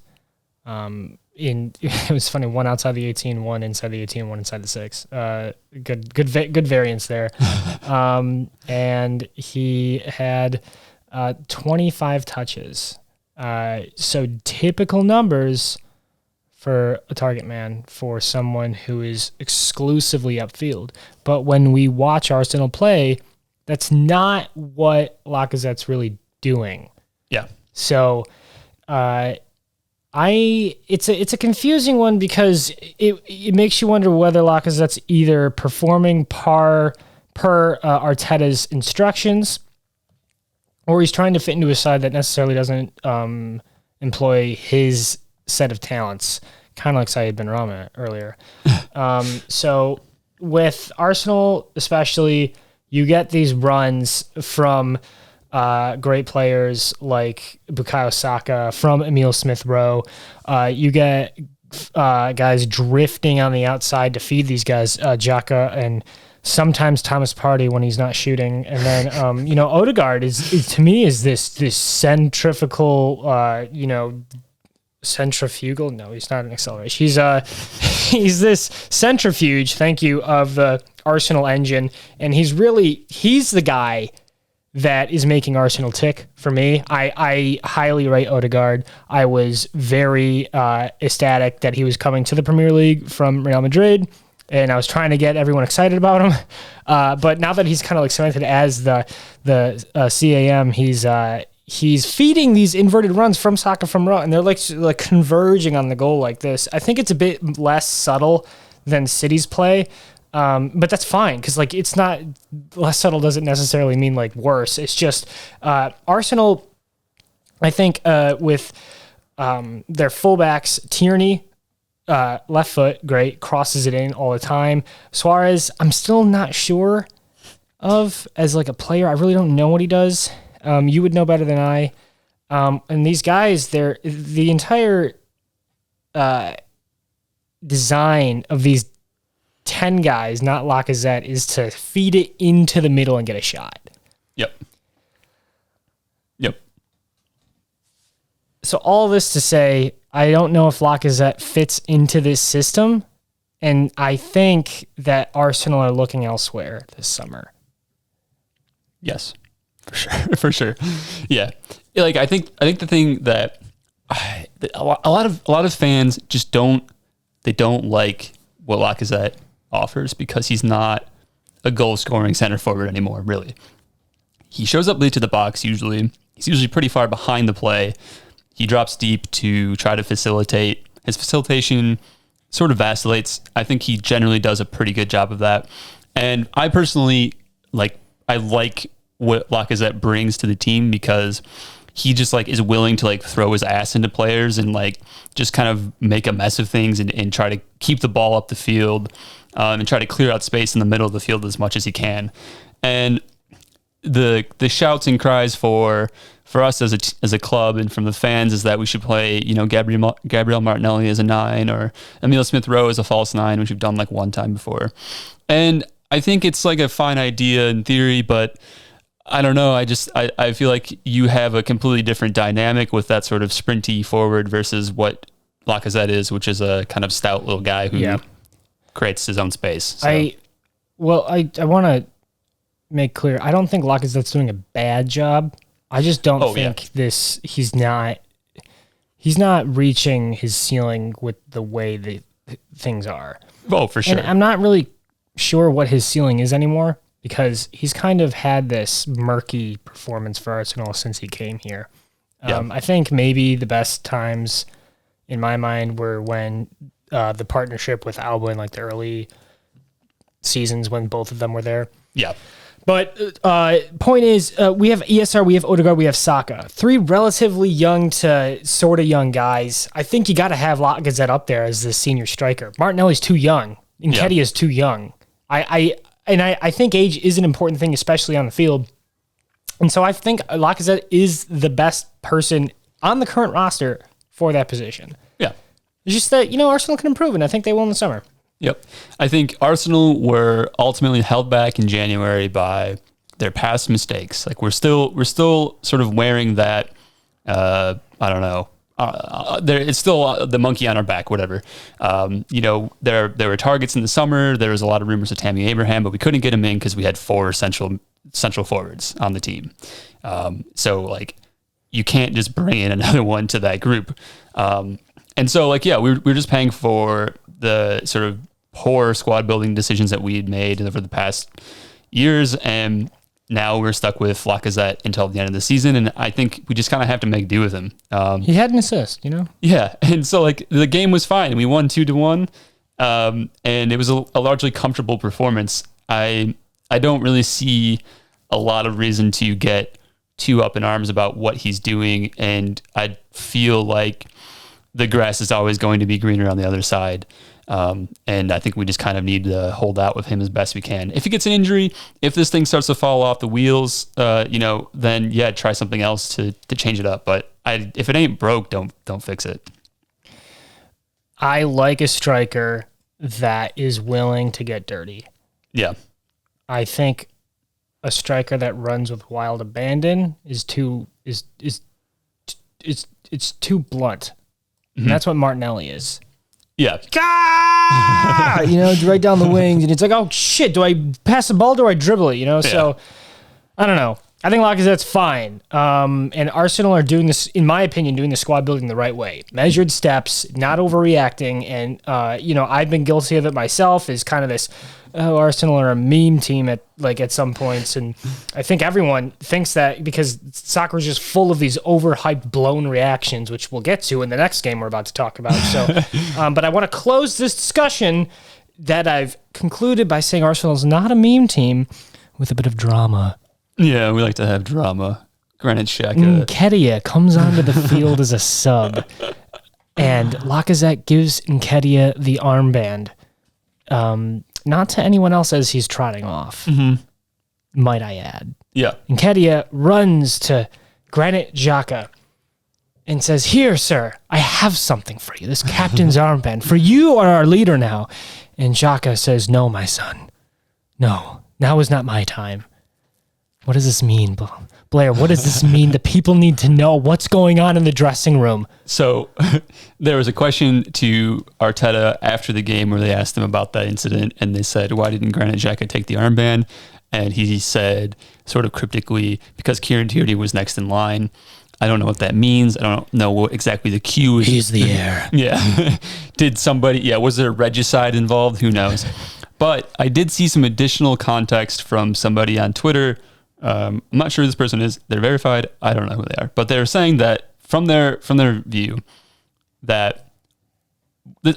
It was funny, 1 outside the 18, 1 inside the 18, 1 inside the 6. Good variance there. And he had 25 touches. So typical numbers for a target man for someone who is exclusively upfield. But when we watch Arsenal play, that's not what Lacazette's really doing. Yeah. So it's a confusing one because it makes you wonder whether Lacazette's either performing per Arteta's instructions, or he's trying to fit into a side that necessarily doesn't employ his set of talents, kind of like Saïd Benrahma earlier. So with Arsenal especially, you get these runs from great players like Bukayo Saka, from Emile Smith-Rowe. You get guys drifting on the outside to feed these guys, Xhaka and sometimes Thomas Partey when he's not shooting. And then, Odegaard is to me is this centrifugal, centrifugal. No, he's not an acceleration. He's this centrifuge. Thank you, of the Arsenal engine, and he's the guy that is making Arsenal tick for me. I highly rate Odegaard. I was very ecstatic that he was coming to the Premier League from Real Madrid, and I was trying to get everyone excited about him. But now that he's kind of like cemented as the CAM, he's feeding these inverted runs from Saka from Raw, and they're like converging on the goal like this. I think it's a bit less subtle than City's play. But that's fine because like it's not less subtle doesn't necessarily mean like worse. It's just Arsenal, I think, with their fullbacks, Tierney, left foot, great, crosses it in all the time. Suarez, I'm still not sure of as like a player. I really don't know what he does. You would know better than I. And these guys, the entire design of these 10 guys, not Lacazette, is to feed it into the middle and get a shot. Yep. So all this to say, I don't know if Lacazette fits into this system, and I think that Arsenal are looking elsewhere this summer. Yes, for sure. Yeah, like I think the thing that a lot of fans just don't like what Lacazette offers because he's not a goal-scoring center forward anymore, really. He shows up late to the box usually. He's usually pretty far behind the play. He drops deep to try to facilitate. His facilitation sort of vacillates. I think he generally does a pretty good job of that. And I personally like what Lacazette brings to the team because he just like is willing to like throw his ass into players and like just kind of make a mess of things and try to keep the ball up the field and try to clear out space in the middle of the field as much as he can. And the shouts and cries for us as a club and from the fans is that we should play, Gabriel Martinelli as a 9 or Emile Smith-Rowe as a false 9, which we've done like one time before. And I think it's like a fine idea in theory, but I don't know. I feel like you have a completely different dynamic with that sort of sprinty forward versus what Lacazette is, which is a kind of stout little guy who creates his own space. So. I want to make clear, I don't think Lacazette's doing a bad job. I just don't think he's not reaching his ceiling with the way that things are. Oh, for sure. And I'm not really sure what his ceiling is anymore, because he's kind of had this murky performance for Arsenal since he came here. I think maybe the best times in my mind were when the partnership with Alba in like the early seasons when both of them were there. Yeah. But point is, we have ESR, we have Odegaard, we have Saka. 3 relatively young to sort of young guys. I think you got to have Lacazette up there as the senior striker. Martinelli's too young. Nketiah is too young. I think age is an important thing, especially on the field. And so I think Lacazette is the best person on the current roster for that position. Yeah. It's just that, Arsenal can improve, and I think they will in the summer. Yep. I think Arsenal were ultimately held back in January by their past mistakes. Like we're still sort of wearing that, I don't know, it's still the monkey on our back, whatever. There were targets in the summer. There was a lot of rumors of Tammy Abraham, but we couldn't get him in because we had 4 central forwards on the team. So like you can't just bring in another one to that group. And so like, we're just paying for the sort of poor squad building decisions that we had made over the past years. And now we're stuck with Lacazette until the end of the season, and I think we just kind of have to make do with him. He had an assist, Yeah, and so like the game was fine. We won 2-1, and it was a largely comfortable performance. I don't really see a lot of reason to get too up in arms about what he's doing, and I feel like the grass is always going to be greener on the other side. And I think we just kind of need to hold out with him as best we can. If he gets an injury, if this thing starts to fall off the wheels, then try something else to change it up. But if it ain't broke, don't fix it. I like a striker that is willing to get dirty. Yeah. I think a striker that runs with wild abandon is too blunt. Mm-hmm. And that's what Martinelli is. Yeah. Right down the wings. And it's like, oh, shit, do I pass the ball or do I dribble it? So I don't know. I think Lacazette's fine. And Arsenal are doing this, in my opinion, doing the squad building the right way. Measured steps, not overreacting. And, I've been guilty of it myself, is kind of this, Arsenal are a meme team at some points. And I think everyone thinks that because soccer is just full of these overhyped, blown reactions, which we'll get to in the next game we're about to talk about. So, but I want to close this discussion that I've concluded by saying Arsenal is not a meme team with a bit of drama. Yeah, we like to have drama. Granit Xhaka. Nketiah comes onto the field as a sub, and Lacazette gives Nketiah the armband. Not to anyone else as he's trotting off, might I add. Yeah. Nketiah runs to Granit Xhaka and says, "Here, sir, I have something for you. This captain's armband. For you are our leader now." And Xhaka says, "No, my son. No, now is not my time." What does this mean, Blair? What does this mean? The people need to know what's going on in the dressing room. So there was a question to Arteta after the game where they asked him about that incident, and they said, why didn't Granit Xhaka take the armband? And he said, sort of cryptically, because Kieran Tierney was next in line. I don't know what that means. I don't know what exactly the cue is. He's the heir. Yeah. Was there regicide involved? Who knows? But I did see some additional context from somebody on Twitter. I'm not sure who this person is. They're verified. I don't know who they are, but they're saying that from their view that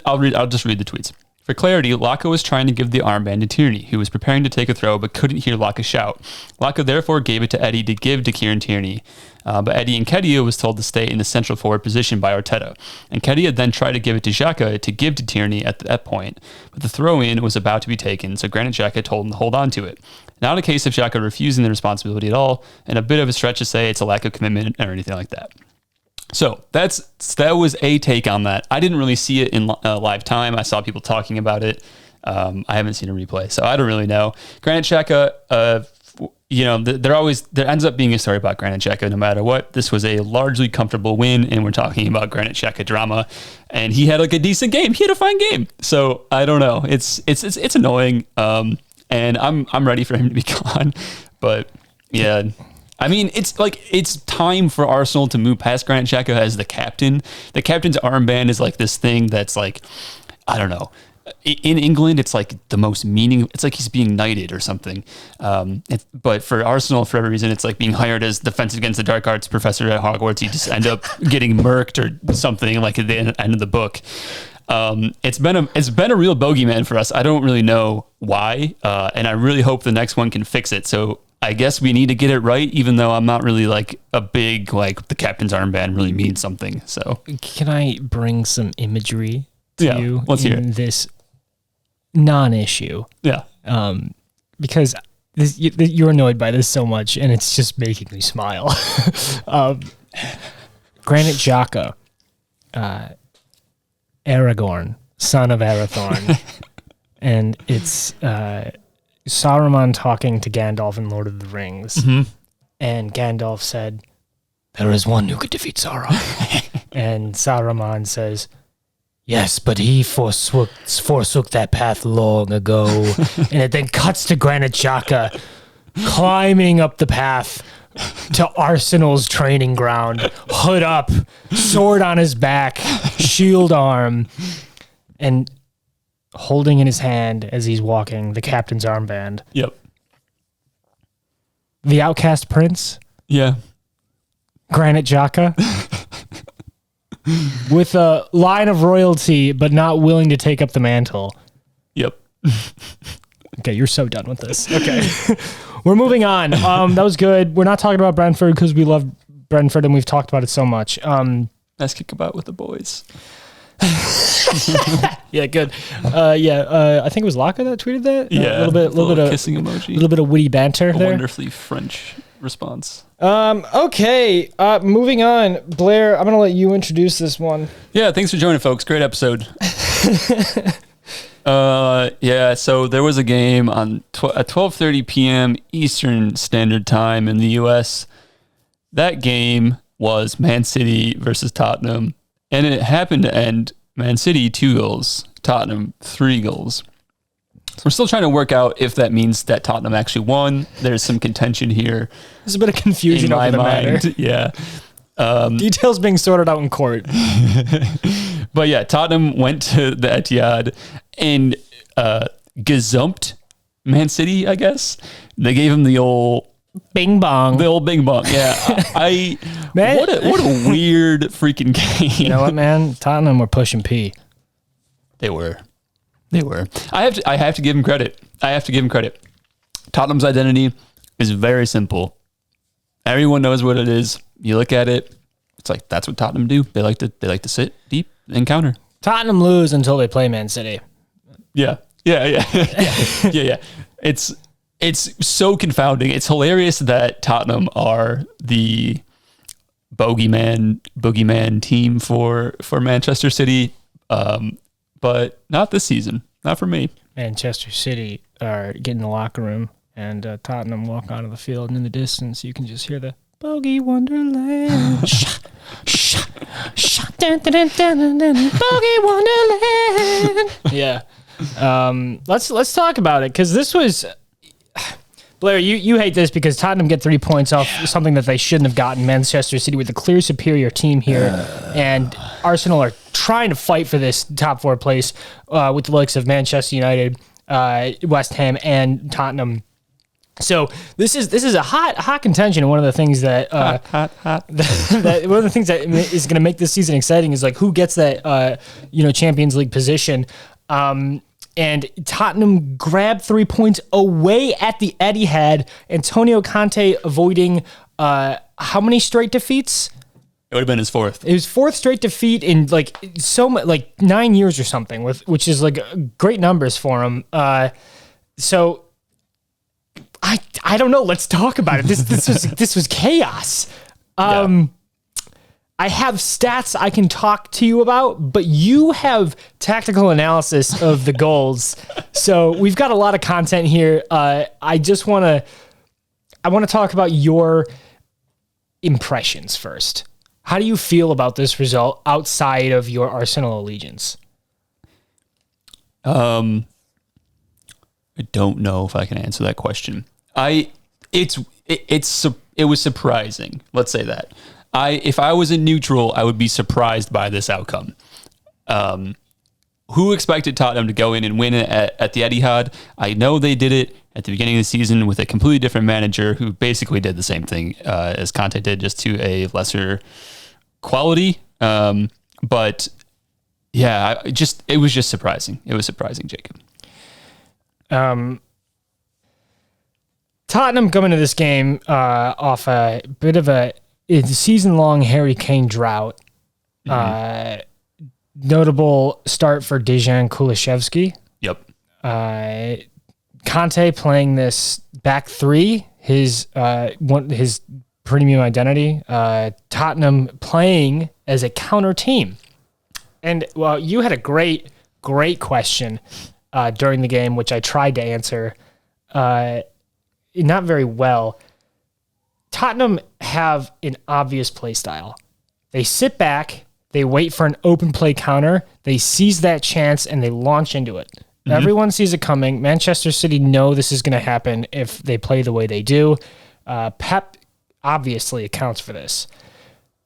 I'll just read the tweets. For clarity, Laka was trying to give the armband to Tierney, who was preparing to take a throw but couldn't hear Laka shout. Laka therefore gave it to Eddie to give to Kieran Tierney, but Eddie Nketiah was told to stay in the central forward position by Arteta. Nketiah then tried to give it to Xhaka to give to Tierney at that point, but the throw-in was about to be taken, so Granit Xhaka told him to hold on to it. Not a case of Xhaka refusing the responsibility at all, and a bit of a stretch to say it's a lack of commitment or anything like that. So that was a take on that. I didn't really see it in live time. I saw people talking about it. I haven't seen a replay, so I don't really know. Granit Xhaka, there ends up being a story about Granit Xhaka no matter what. This was a largely comfortable win, and we're talking about Granit Xhaka drama. And he had a decent game. He had a fine game. So I don't know. It's annoying. And I'm ready for him to be gone. But yeah. I mean, it's time for Arsenal to move past Granit Xhaka as the captain. The captain's armband is this thing that's I don't know. In England, it's the most meaning. It's he's being knighted or something. But for Arsenal, for every reason, it's being hired as defense against the dark arts professor at Hogwarts. You just end up getting murked or something at the end of the book. It's been a real bogeyman for us. I don't really know why, and I really hope the next one can fix it. So I guess we need to get it right, even though I'm not really a big the captain's armband really means something. So can I bring some imagery to you in this non-issue? Yeah. Because you're annoyed by this so much, and it's just making me smile. Granit Xhaka, Aragorn, son of Arathorn, and it's Saruman talking to Gandalf in Lord of the Rings, and Gandalf said, "There is one who could defeat Sauron," and Saruman says, "Yes, but he forsook that path long ago," and it then cuts to Granit Xhaka climbing up the path to Arsenal's training ground, hood up, sword on his back, shield arm, and holding in his hand as he's walking the captain's armband. Yep. The outcast prince. Yeah. Granit Xhaka. With a line of royalty, but not willing to take up the mantle. Yep. Okay, you're so done with this. Okay. We're moving on. That was good. We're not talking about Brentford because we love Brentford and we've talked about it so much. Nice kick about with the boys. Yeah, good. I think it was Laka that tweeted that. Yeah, a little bit of kissing emoji, a little bit of witty banter there. Wonderfully French response. Okay. Moving on, Blair. I'm gonna let you introduce this one. Yeah, thanks for joining, folks. Great episode. So there was a game on at 12:30 p.m. Eastern Standard Time in the U.S. That game was Man City versus Tottenham. And it happened to end Man City, 2 goals. Tottenham, 3 goals. So we're still trying to work out if that means that Tottenham actually won. There's some contention here. There's a bit of confusion over the matter. Yeah. Details being sorted out in court. But yeah, Tottenham went to the Etihad and gazumped Man City, I guess. They gave him the old bing bong. The old bing bong. Yeah. Man, what a weird freaking game. You know what, man? Tottenham were pushing P. They were. I have to give him credit. Tottenham's identity is very simple. Everyone knows what it is. You look at it, it's like that's what Tottenham do. They like to sit deep and counter. Tottenham lose until they play Man City. Yeah. It's so confounding. It's hilarious that Tottenham are the boogeyman team for Manchester City, but not this season. Not for me. Manchester City are getting the locker room, and Tottenham walk out of the field, and in the distance you can just hear the Bogey Wonderland. Bogey Wonderland. Yeah. Let's talk about it, because this was Blair, you hate this because Tottenham get 3 points off something that they shouldn't have gotten. Manchester City with the clear superior team here, and Arsenal are trying to fight for this top 4 place with the likes of Manchester United, West Ham, and Tottenham. So this is a hot contention, and one of the things that that one of the things that is going to make this season exciting is like who gets that Champions League position. And Tottenham grabbed 3 points away at the Etihad. Antonio Conte avoiding how many straight defeats? It would have been his 4th. It was 4th straight defeat in like 9 years or something, which is like great numbers for him. So I don't know. Let's talk about it. This was chaos. I have stats I can talk to you about, but you have tactical analysis of the goals. So we've got a lot of content here. I want to talk about your impressions first. How do you feel about this result outside of your Arsenal allegiance? I don't know if I can answer that question. It was surprising. Let's say that. If I was in neutral, I would be surprised by this outcome. Who expected Tottenham to go in and win it at the Etihad? I know they did it at the beginning of the season with a completely different manager who basically did the same thing as Conte did, just to a lesser quality. But yeah, it was just surprising. It was surprising, Jacob. Tottenham coming to this game off a bit of a season-long Harry Kane drought. Notable start for Dejan Kulusevski. Yep. Conte playing this back 3, his premium identity. Tottenham playing as a counter team. And well, you had a great question during the game, which I tried to answer. Not very well. Tottenham have an obvious play style. They sit back, they wait for an open play counter, they seize that chance, and they launch into it. Mm-hmm. Everyone sees it coming. Manchester City know this is going to happen if they play the way they do. Pep obviously accounts for this.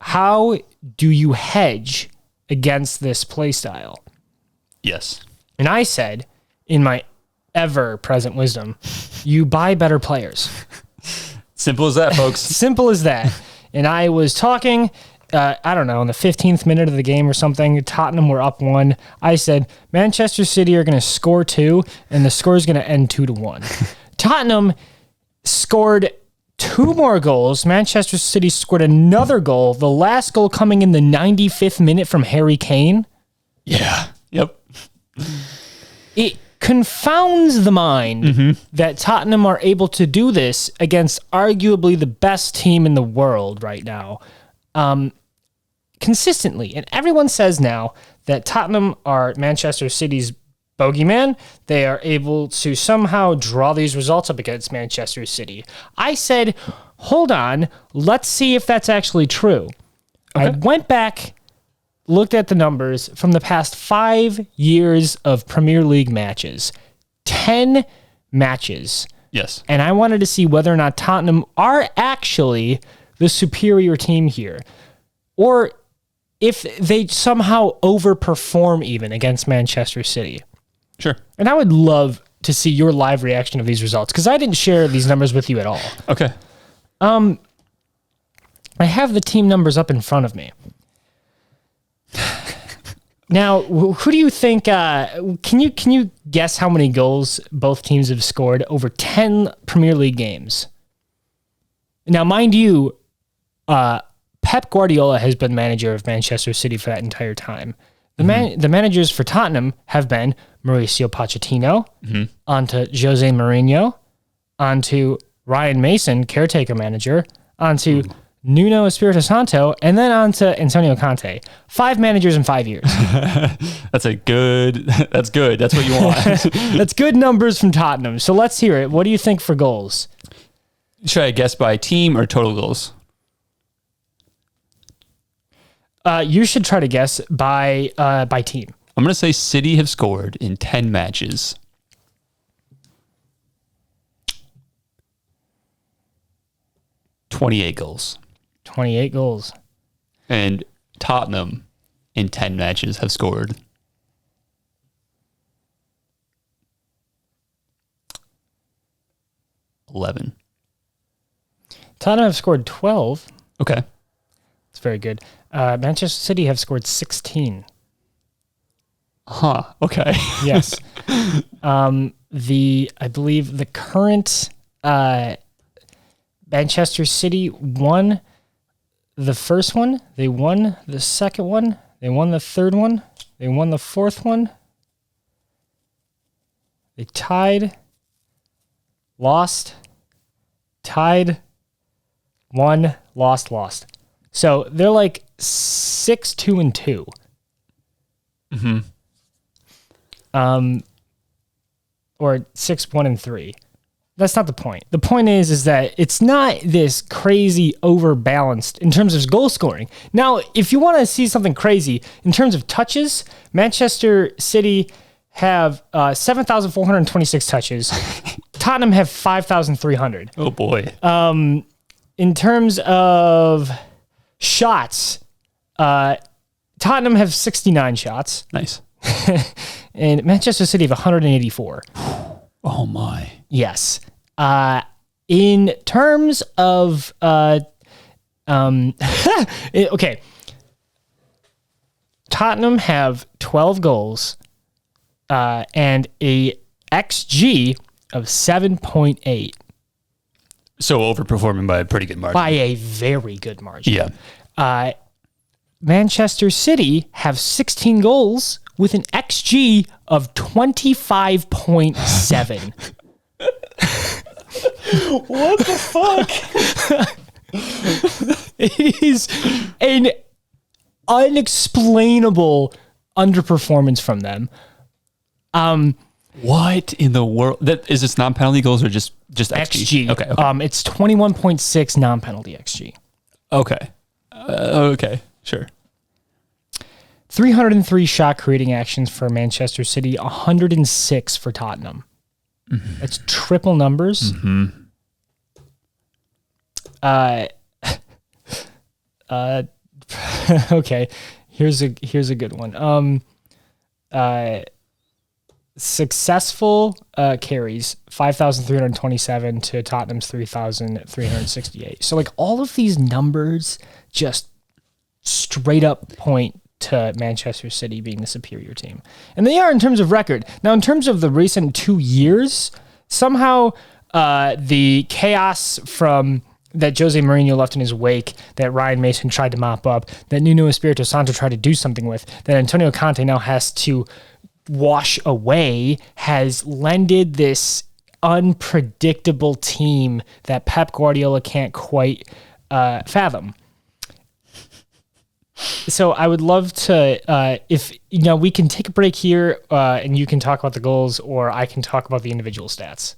How do you hedge against this play style? Yes. And I said, in my ever-present wisdom, you buy better players. Simple as that, folks. Simple as that. And I was talking, I don't know, in the 15th minute of the game or something, Tottenham were up 1. I said, Manchester City are going to score 2, and the score is going to end 2-1. Tottenham scored 2 more goals. Manchester City scored another goal, the last goal coming in the 95th minute from Harry Kane. Yeah. Yep. It confounds the mind that Tottenham are able to do this against arguably the best team in the world right now, consistently. And everyone says now that Tottenham are Manchester City's bogeyman. They are able to somehow draw these results up against Manchester City. I said, hold on, let's see if that's actually true. Okay. I went back, looked at the numbers from the past 5 years of Premier League matches. 10 matches. Yes. And I wanted to see whether or not Tottenham are actually the superior team here. Or if they somehow overperform even against Manchester City. Sure. And I would love to see your live reaction of these results, because I didn't share these numbers with you at all. Okay. I have the team numbers up in front of me. Now, who do you think? Can you guess how many goals both teams have scored over 10 Premier League games? Now, mind you, Pep Guardiola has been manager of Manchester City for that entire time. The managers for Tottenham have been Mauricio Pochettino, onto Jose Mourinho, onto Ryan Mason, caretaker manager, onto Nuno Espirito Santo, and then onto Antonio Conte. 5 managers in 5 years. That's good. That's what you want. That's good numbers from Tottenham. So let's hear it. What do you think for goals? Should I guess by team or total goals? You should try to guess by team. I'm going to say City have scored in 10 matches. $28 goals. 28 goals. And Tottenham in 10 matches have scored 11. Tottenham have scored 12. Okay. It's very good. Manchester City have scored 16. Huh. Okay. Yes. I believe the current Manchester City won the first one. They won the second one. They won the third one. They won the fourth one. They tied, lost, tied, won, lost. So they're like 6-2-2. Or 6-1-3. That's not the point. The point is that it's not this crazy overbalanced in terms of goal scoring. Now, if you want to see something crazy in terms of touches, Manchester City have 7,426 touches. Tottenham have 5,300. Oh boy. In terms of shots, Tottenham have 69 shots. Nice. And Manchester City have 184. Oh my. Yes. In terms of okay. Tottenham have 12 goals and a XG of 7.8. So overperforming by a pretty good margin. By a very good margin. Yeah. Manchester City have 16 goals with an XG of 25.7. What the fuck? It is an unexplainable underperformance from them. What in the world? Is this non-penalty goals or just XG? Okay. It's 21.6 non-penalty XG. Okay. Okay. Sure. 303 shot creating actions for Manchester City, 106 for Tottenham. Mm-hmm. That's triple numbers. Mm-hmm. Okay. Here's a good one. Successful carries 5,327 to Tottenham's 3,368. So like all of these numbers just straight up point to Manchester City being the superior team. And they are in terms of record. Now, in terms of the recent 2 years, somehow the chaos from that Jose Mourinho left in his wake, that Ryan Mason tried to mop up, that Nuno Espirito Santo tried to do something with, that Antonio Conte now has to wash away, has lended this unpredictable team that Pep Guardiola can't quite fathom. So I would love to, if we can take a break here and you can talk about the goals, or I can talk about the individual stats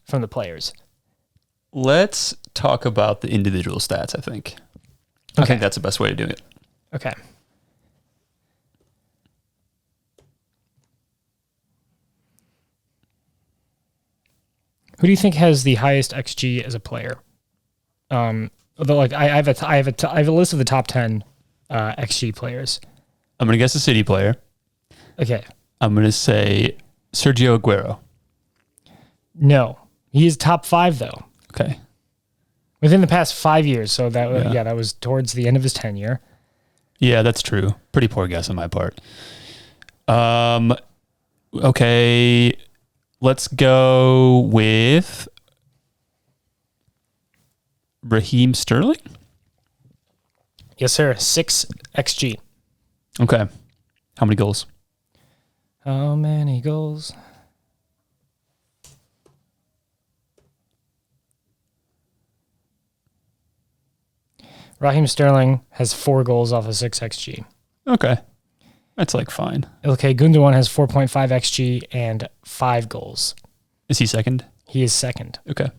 from the players. Let's talk about the individual stats, I think. I think that's the best way to do it. Okay. Who do you think has the highest XG as a player? Although, like, I have a list of the top 10 XG players. I'm going to guess a City player. Okay. I'm going to say Sergio Aguero. No. He is top 5, though. Okay. Within the past 5 years. So, that was towards the end of his tenure. Yeah, that's true. Pretty poor guess on my part. Okay. Let's go with Raheem Sterling. Yes, sir. 6 XG. Okay. How many goals? How many goals? Raheem Sterling has 4 goals off of 6 XG. Okay. That's like fine. Okay, Gundogan has 4.5 XG and 5 goals. Is he second? He is second. Okay.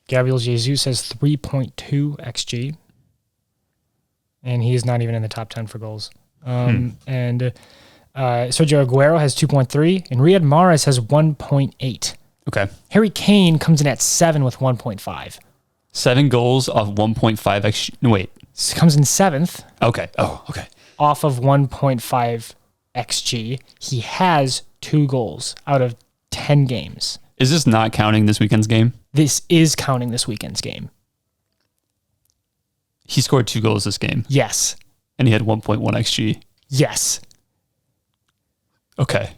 Gabriel Jesus has 3.2 XG. And he is not even in the top 10 for goals. And Sergio Aguero has 2.3, and Riyad Mahrez has 1.8. Okay. Harry Kane comes in at 7 with 1.5. 7 goals off 1.5 XG. No, wait. Comes in 7th. Okay. Oh, okay. Off of 1.5 XG. He has 2 goals out of 10 games. Is this not counting this weekend's game? This is counting this weekend's game. He scored 2 goals this game. Yes. And he had 1.1 XG. Yes. Okay.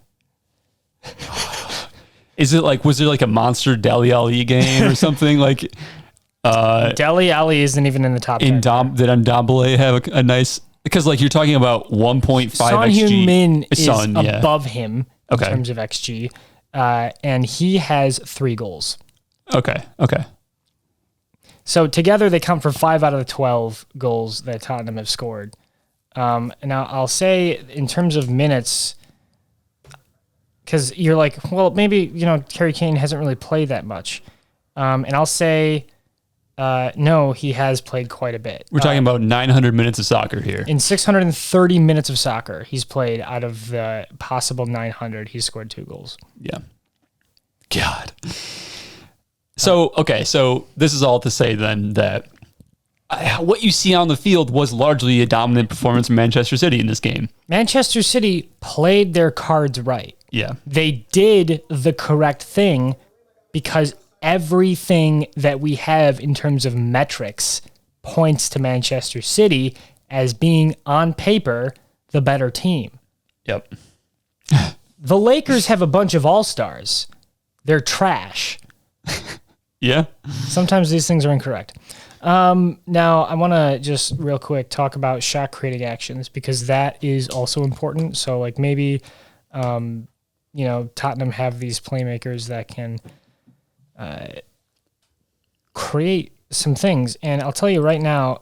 Is it like, was there like a monster Dele Alli game or something? Like, Dele Alli isn't even in the top 10. did Ndombele have a nice, because like you're talking about 1.5 Son XG. Heung-min is yeah. above him in terms of XG. And he has 3 goals. Okay. So together they count for 5 out of the 12 goals that Tottenham have scored. Now I'll say in terms of minutes, because you're like, well, maybe, Harry Kane hasn't really played that much. And I'll say, no, he has played quite a bit. We're talking about 900 minutes of soccer here. In 630 minutes of soccer, he's played. Out of the possible 900, he's scored 2 goals. Yeah. God. So this is all to say then that what you see on the field was largely a dominant performance from Manchester City in this game. Manchester City played their cards right. Yeah. They did the correct thing because everything that we have in terms of metrics points to Manchester City as being, on paper, the better team. Yep. The Lakers have a bunch of all-stars. They're trash. Yeah. Sometimes these things are incorrect. Now, I want to just real quick talk about shot creating actions because that is also important. So, like maybe, Tottenham have these playmakers that can create some things. And I'll tell you right now,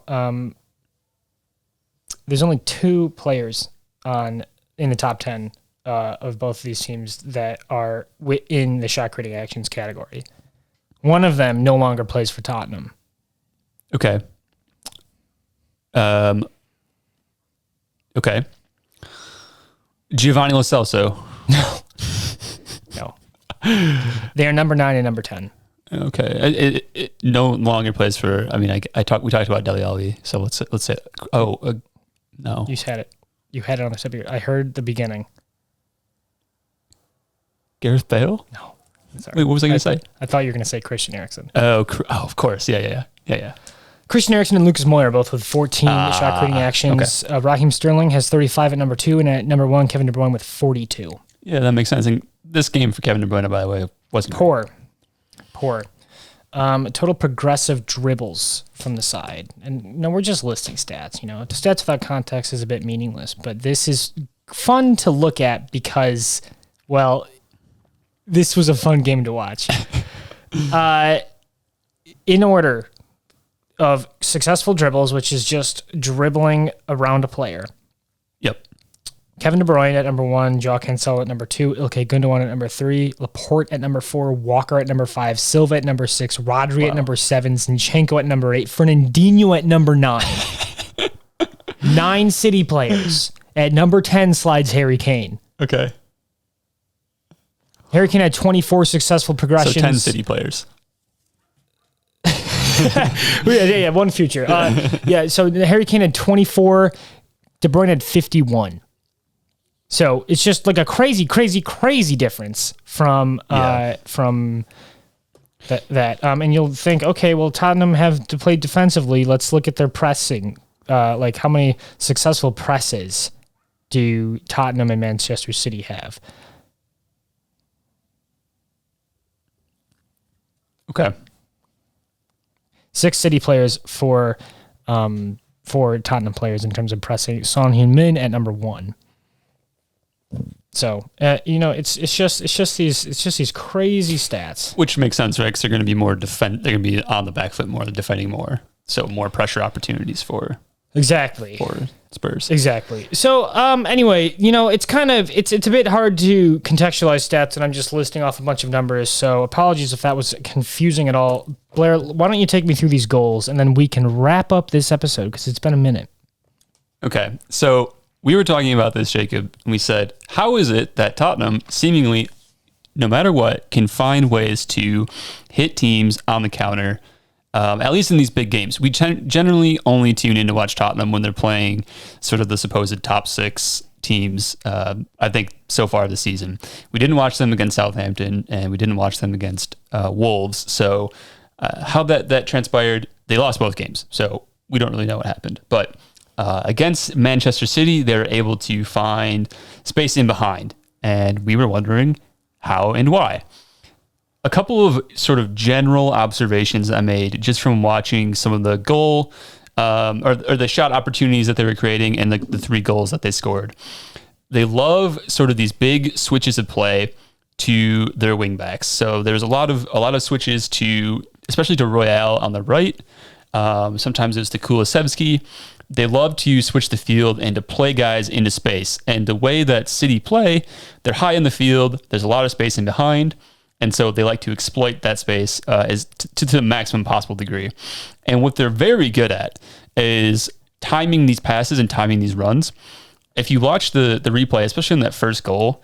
there's only 2 players in the top 10 of both of these teams that are in the shot creating actions category. One of them no longer plays for Tottenham. Okay. Okay. Giovanni Lo Celso. No. They are number 9 and number 10. Okay. It no longer plays for. I mean, we talked about Dele Alli. So let's say. No. You had it. You had it on the tip of your. I heard the beginning. Gareth Bale. No. Sorry. Wait, what was I going to say? I thought you were going to say Christian Eriksen. Oh, of course. Yeah. Christian Eriksen and Lucas Moura both with 14 shot creating actions. Okay. Raheem Sterling has 35 at number 2, and at number 1, Kevin De Bruyne with 42. Yeah, that makes sense. And this game for Kevin De Bruyne, by the way, wasn't poor. Total progressive dribbles from the side. And we're just listing stats. The stats without context is a bit meaningless, but this is fun to look at because, well, this was a fun game to watch. In order of successful dribbles, which is just dribbling around a player. Yep. Kevin De Bruyne at number 1, Joao Cancelo at number 2, Ilkay Gundogan at number 3, Laporte at number 4, Walker at number 5, Silva at number 6, Rodri at number 7, Zinchenko at number 8, Fernandinho at number 9. 9 City players. At number 10 slides Harry Kane. Okay. Harry Kane had 24 successful progressions. So 10 City players. yeah, one future. So Harry Kane had 24. De Bruyne had 51. So it's just like a crazy difference from that. And you'll think, okay, well, Tottenham have to play defensively. Let's look at their pressing. Like how many successful presses do Tottenham and Manchester City have? Okay. 6 City players for Tottenham players in terms of pressing. Son Heung-min at number 1. So it's just these crazy stats, which makes sense, right? Because they're going to be more they're going to be on the back foot more, defending more, so more pressure opportunities for Spurs. Exactly. So anyway, it's a bit hard to contextualize stats, and I'm just listing off a bunch of numbers. So apologies if that was confusing at all. Blair, why don't you take me through these goals, and then we can wrap up this episode because it's been a minute. Okay, so we were talking about this, Jacob, and we said, how is it that Tottenham seemingly, no matter what, can find ways to hit teams on the counter, at least in these big games? We generally only tune in to watch Tottenham when they're playing sort of the supposed top 6 teams, I think, so far this season. We didn't watch them against Southampton, and we didn't watch them against Wolves. So how that transpired, they lost both games. So we don't really know what happened. But against Manchester City, they're able to find space in behind. And we were wondering how and why. A couple of sort of general observations I made just from watching some of the goal or the shot opportunities that they were creating and the 3 goals that they scored. They love sort of these big switches of play to their wingbacks. So there's a lot of switches to, especially to Royale on the right. Sometimes it's to Kulusevski. They love to switch the field and to play guys into space. And the way that City play, they're high in the field. There's a lot of space in behind. And so they like to exploit that space to the maximum possible degree. And what they're very good at is timing these passes and timing these runs. If you watch the replay, especially in that first goal,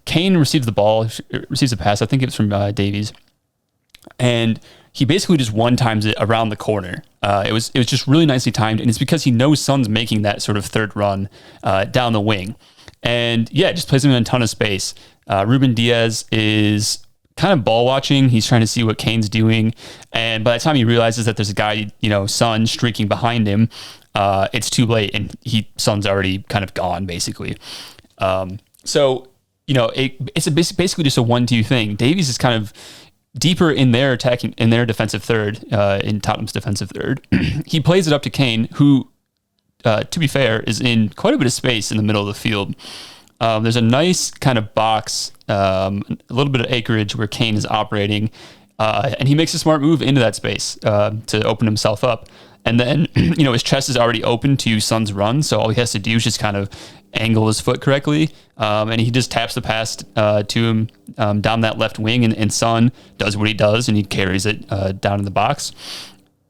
Kane receives the ball, receives a pass. I think it's from Davies. And he basically just one-times it around the corner. It was just really nicely timed, and it's because he knows Son's making that sort of third run down the wing. And yeah, it just plays him in a ton of space. Ruben Diaz is kind of ball watching. He's trying to see what Kane's doing. And by the time he realizes that there's a guy, Son streaking behind him, it's too late, and Son's already kind of gone, basically. So, it's basically just a 1-2 thing. Davies is kind of deeper in their defensive third, in Tottenham's defensive third. He plays it up to Kane, who, to be fair, is in quite a bit of space in the middle of the field. There's a nice kind of box, a little bit of acreage where Kane is operating, and he makes a smart move into that space to open himself up. And then, his chest is already open to Son's run, so all he has to do is just kind of angle his foot correctly, and he just taps the pass to him down that left wing, and Son does what he does, and he carries it down in the box.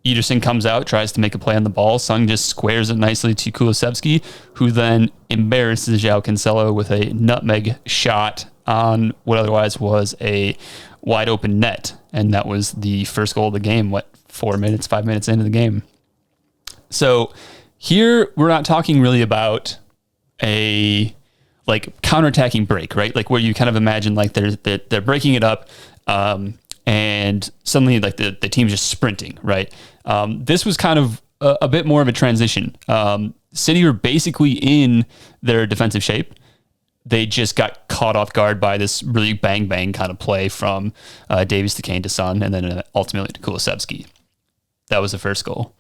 Ederson comes out, tries to make a play on the ball. Son just squares it nicely to Kulusevski, who then embarrasses João Cancelo with a nutmeg shot on what otherwise was a wide open net. And that was the first goal of the game, 5 minutes into the game. So here we're not talking really about a counterattacking break, right? Like where you kind of imagine they're breaking it up, and suddenly the team's just sprinting, right? This was kind of a bit more of a transition. City were basically in their defensive shape. They just got caught off guard by this really bang kind of play from Davies to Kane to Son, and then ultimately to Kulusevski. That was the first goal.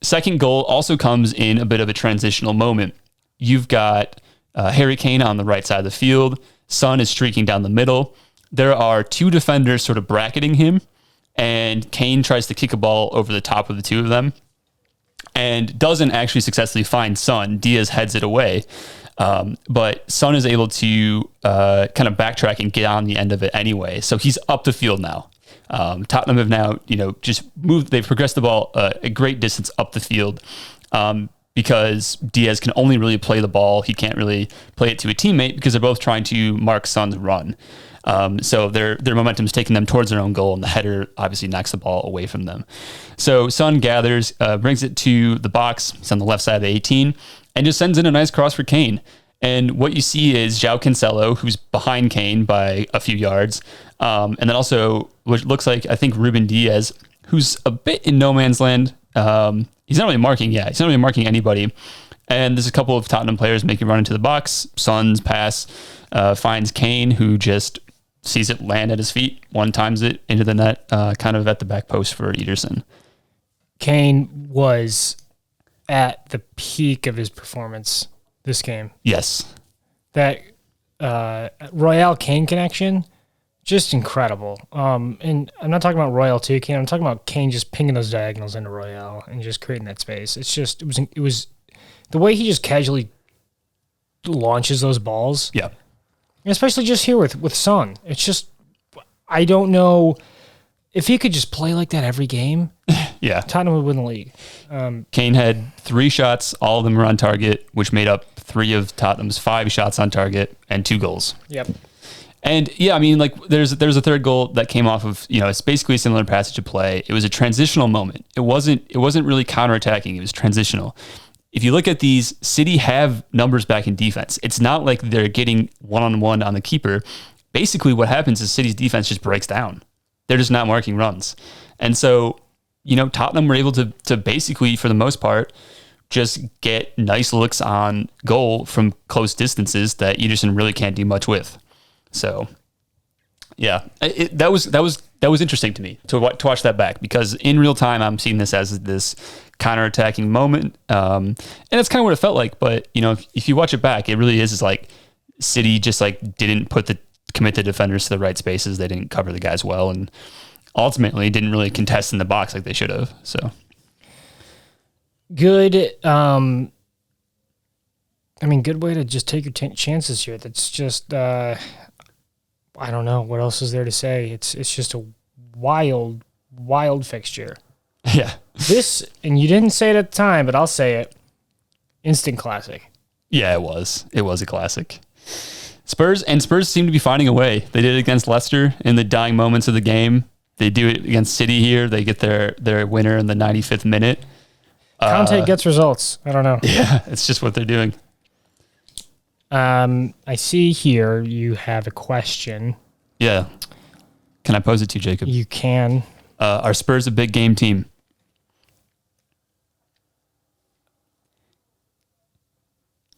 Second goal also comes in a bit of a transitional moment. You've got Harry Kane on the right side of the field. Son is streaking down the middle. There are 2 defenders sort of bracketing him, and Kane tries to kick a ball over the top of the 2 of them and doesn't actually successfully find Son. Diaz heads it away, but Son is able to kind of backtrack and get on the end of it anyway. So he's up the field now. Tottenham have now, just moved. They've progressed the ball a great distance up the field because Diaz can only really play the ball. He can't really play it to a teammate because they're both trying to mark Son's run. So their momentum is taking them towards their own goal, and the header obviously knocks the ball away from them. So Son gathers, brings it to the box. It's on the left side of the 18, and just sends in a nice cross for Kane. And what you see is João Cancelo, who's behind Kane by a few yards, and then also what looks like, I think, Ruben Diaz, who's a bit in no man's land. He's not really marking. Yeah, he's not really marking anybody. And there's a couple of Tottenham players making a run into the box. Son's pass finds Kane, who just sees it land at his feet, one times it into the net, kind of at the back post for Ederson. Kane was at the peak of his performance this game. Yes. That Royale Kane connection, just incredible. And I'm not talking about Royale 2 Kane. I'm talking about Kane just pinging those diagonals into Royale and just creating that space. It was the way he just casually launches those balls. Yeah. Especially just here with Son. It's just, I don't know if he could just play like that every game. Yeah. Tottenham would win the league. Kane had 3 shots. All of them were on target, which made up 3 of Tottenham's 5 shots on target and 2 goals. Yep. And yeah, I mean, like there's a third goal that came off of, it's basically a similar passage of play. It was a transitional moment. It wasn't really counterattacking. It was transitional. If you look at these, City have numbers back in defense. It's not like they're getting one-on-one on the keeper. Basically what happens is City's defense just breaks down. They're just not marking runs. And so, Tottenham were able to basically, for the most part, just get nice looks on goal from close distances that Ederson really can't do much with. So, yeah, that was interesting to me to watch that back, because in real time I'm seeing this as this counter-attacking moment, and that's kind of what it felt like. But if you watch it back, it really is like City just like didn't commit the defenders to the right spaces. They didn't cover the guys well, and ultimately didn't really contest in the box like they should have. So good. Good way to just take your chances here. That's just I don't know what else is there to say. It's just a wild fixture. Yeah. This, and you didn't say it at the time, but I'll say it. Instant classic. Yeah, it was. It was a classic. Spurs seem to be finding a way. They did it against Leicester in the dying moments of the game. They do it against City here. They get their winner in the 95th minute. Conte gets results. I don't know. Yeah, it's just what they're doing. I see here you have a question. Yeah. Can I pose it to you, Jacob? You can. Are Spurs a big game team?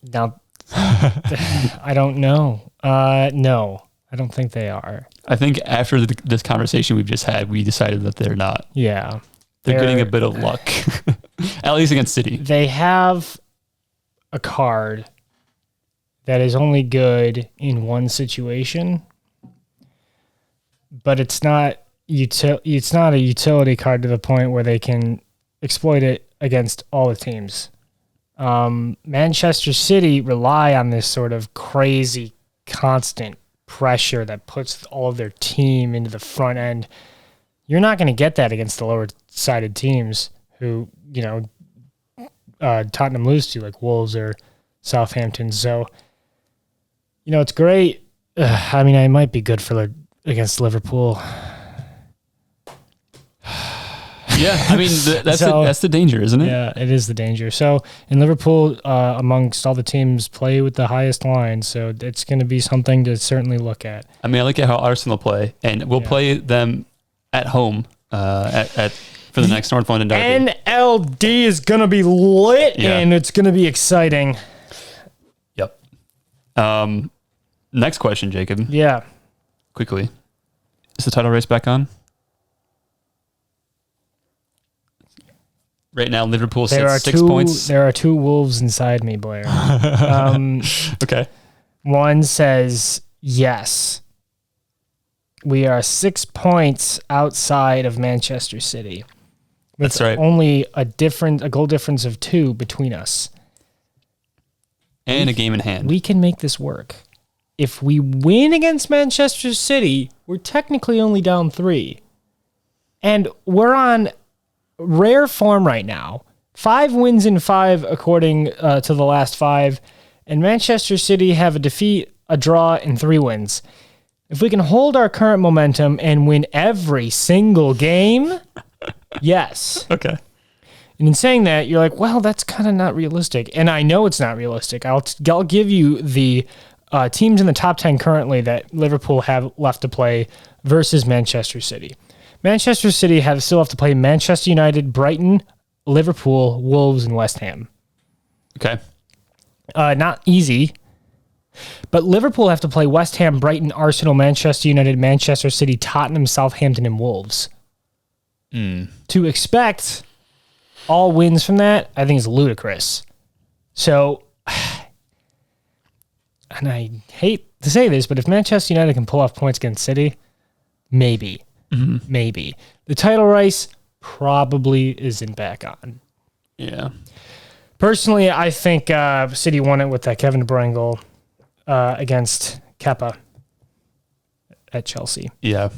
Now, I don't know. No, I don't think they are. I think after this conversation we've just had, we decided that they're not. Yeah. They're getting a bit of luck, at least against City. They have a card that is only good in one situation, but it's not it's not a utility card to the point where they can exploit it against all the teams. Manchester City rely on this sort of crazy constant pressure that puts all of their team into the front end. You're not going to get that against the lower sided teams who, Tottenham lose to, like Wolves or Southampton. So, it's great. It might be good for against Liverpool. Yeah, that's the danger, isn't it? Yeah, it is the danger. So in Liverpool, amongst all the teams, play with the highest line. So it's going to be something to certainly look at. I look at how Arsenal play, and we'll play them at home for the next North London derby. NLD is going to be lit, and it's going to be exciting. Yep. Next question, Jacob. Yeah. Quickly. Is the title race back on? Right now, Liverpool sits 6 points. There are 2 wolves inside me, Blair. Okay. One says, yes, we are 6 points outside of Manchester City. That's right. Only a goal difference of 2 between us. And a game in hand. We can make this work. If we win against Manchester City, we're technically only down 3. And we're on rare form right now. 5 wins in 5 according to the last 5. And Manchester City have a defeat, a draw, and 3 wins. If we can hold our current momentum and win every single game, yes. Okay. And in saying that, you're like, well, that's kind of not realistic. And I know it's not realistic. I'll give you the teams in the top 10 currently that Liverpool have left to play versus Manchester City. Manchester City still have to play Manchester United, Brighton, Liverpool, Wolves, and West Ham. Okay. Not easy. But Liverpool have to play West Ham, Brighton, Arsenal, Manchester United, Manchester City, Tottenham, Southampton, and Wolves. To expect all wins from that, I think is ludicrous. So, and I hate to say this, but if Manchester United can pull off points against City, maybe. Maybe. The title race probably isn't back on. Yeah. Personally, I think City won it with that Kevin De Bruyne goal against Kepa at Chelsea. Yeah.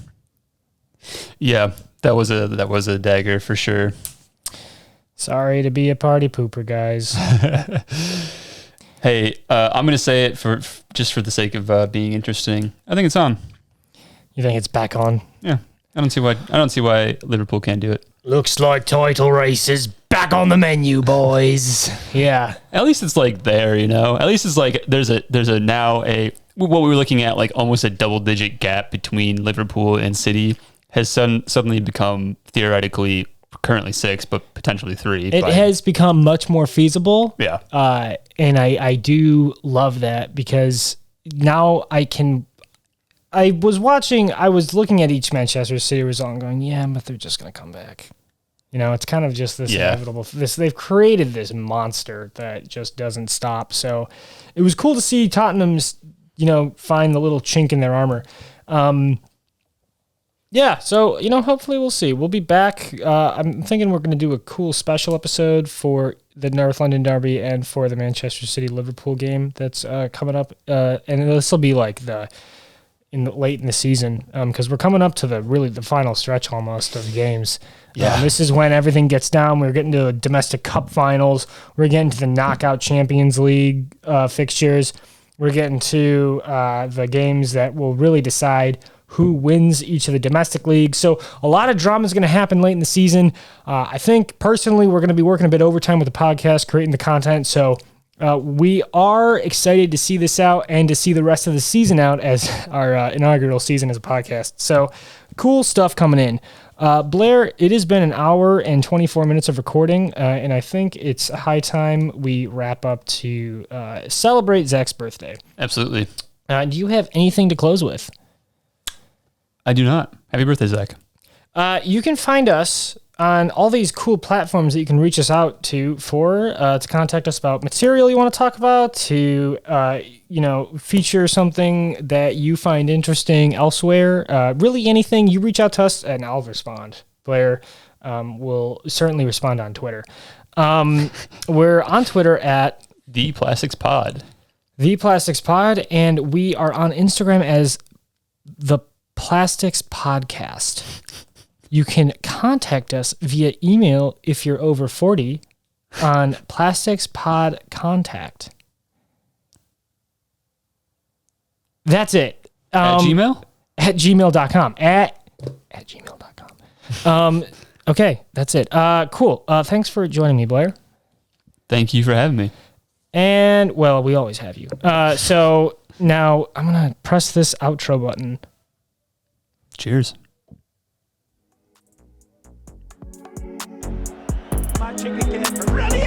Yeah, that was a dagger for sure. Sorry to be a party pooper, guys. Hey, I'm going to say it for just for the sake of being interesting. I think it's on. You think it's back on? Yeah. I don't see why Liverpool can't do it. Looks like title race is back on the menu, boys. Yeah. At least it's like there, you know. At least it's like there's a now what we were looking at, like almost a double-digit gap between Liverpool and City has suddenly become theoretically currently 6, but potentially 3. It has become much more feasible. Yeah. And I do love that because now I was looking at each Manchester City result and going, yeah, but they're just going to come back. You know, it's kind of just this inevitable. They've created this monster that just doesn't stop. So it was cool to see Tottenham's, find the little chink in their armor. Yeah, so, hopefully we'll see. We'll be back. I'm thinking we're going to do a cool special episode for the North London Derby and for the Manchester City-Liverpool game that's coming up. And this will be like late in the season because we're coming up to the final stretch almost of games. Yeah. This is when everything gets down. We're getting to the domestic cup finals. We're getting to the knockout Champions League fixtures. We're getting to the games that will really decide who wins each of the domestic leagues. So a lot of drama is going to happen late in the season. I think personally we're going to be working a bit overtime with the podcast, creating the content. So we are excited to see this out and to see the rest of the season out as our inaugural season as a podcast. So cool stuff coming in. Blair, it has been an hour and 24 minutes of recording, and I think it's high time we wrap up to celebrate Zach's birthday. Absolutely. Do you have anything to close with? I do not. Happy birthday, Zach. You can find us on all these cool platforms that you can reach us out to contact us about material you want to talk about, to feature something that you find interesting elsewhere. Really anything, you reach out to us and I'll respond. Blair will certainly respond on Twitter. We're on Twitter at The Plastics Pod. The Plastics Pod, and we are on Instagram as The Plastics Podcast. You can contact us via email if you're over 40 on plasticspodcontact. That's it. At Gmail? At gmail.com. At gmail.com. Okay, that's it. Cool. Thanks for joining me, Blair. Thank you for having me. And, well, we always have you. So now I'm going to press this outro button. Cheers. Magic again. Brilliant.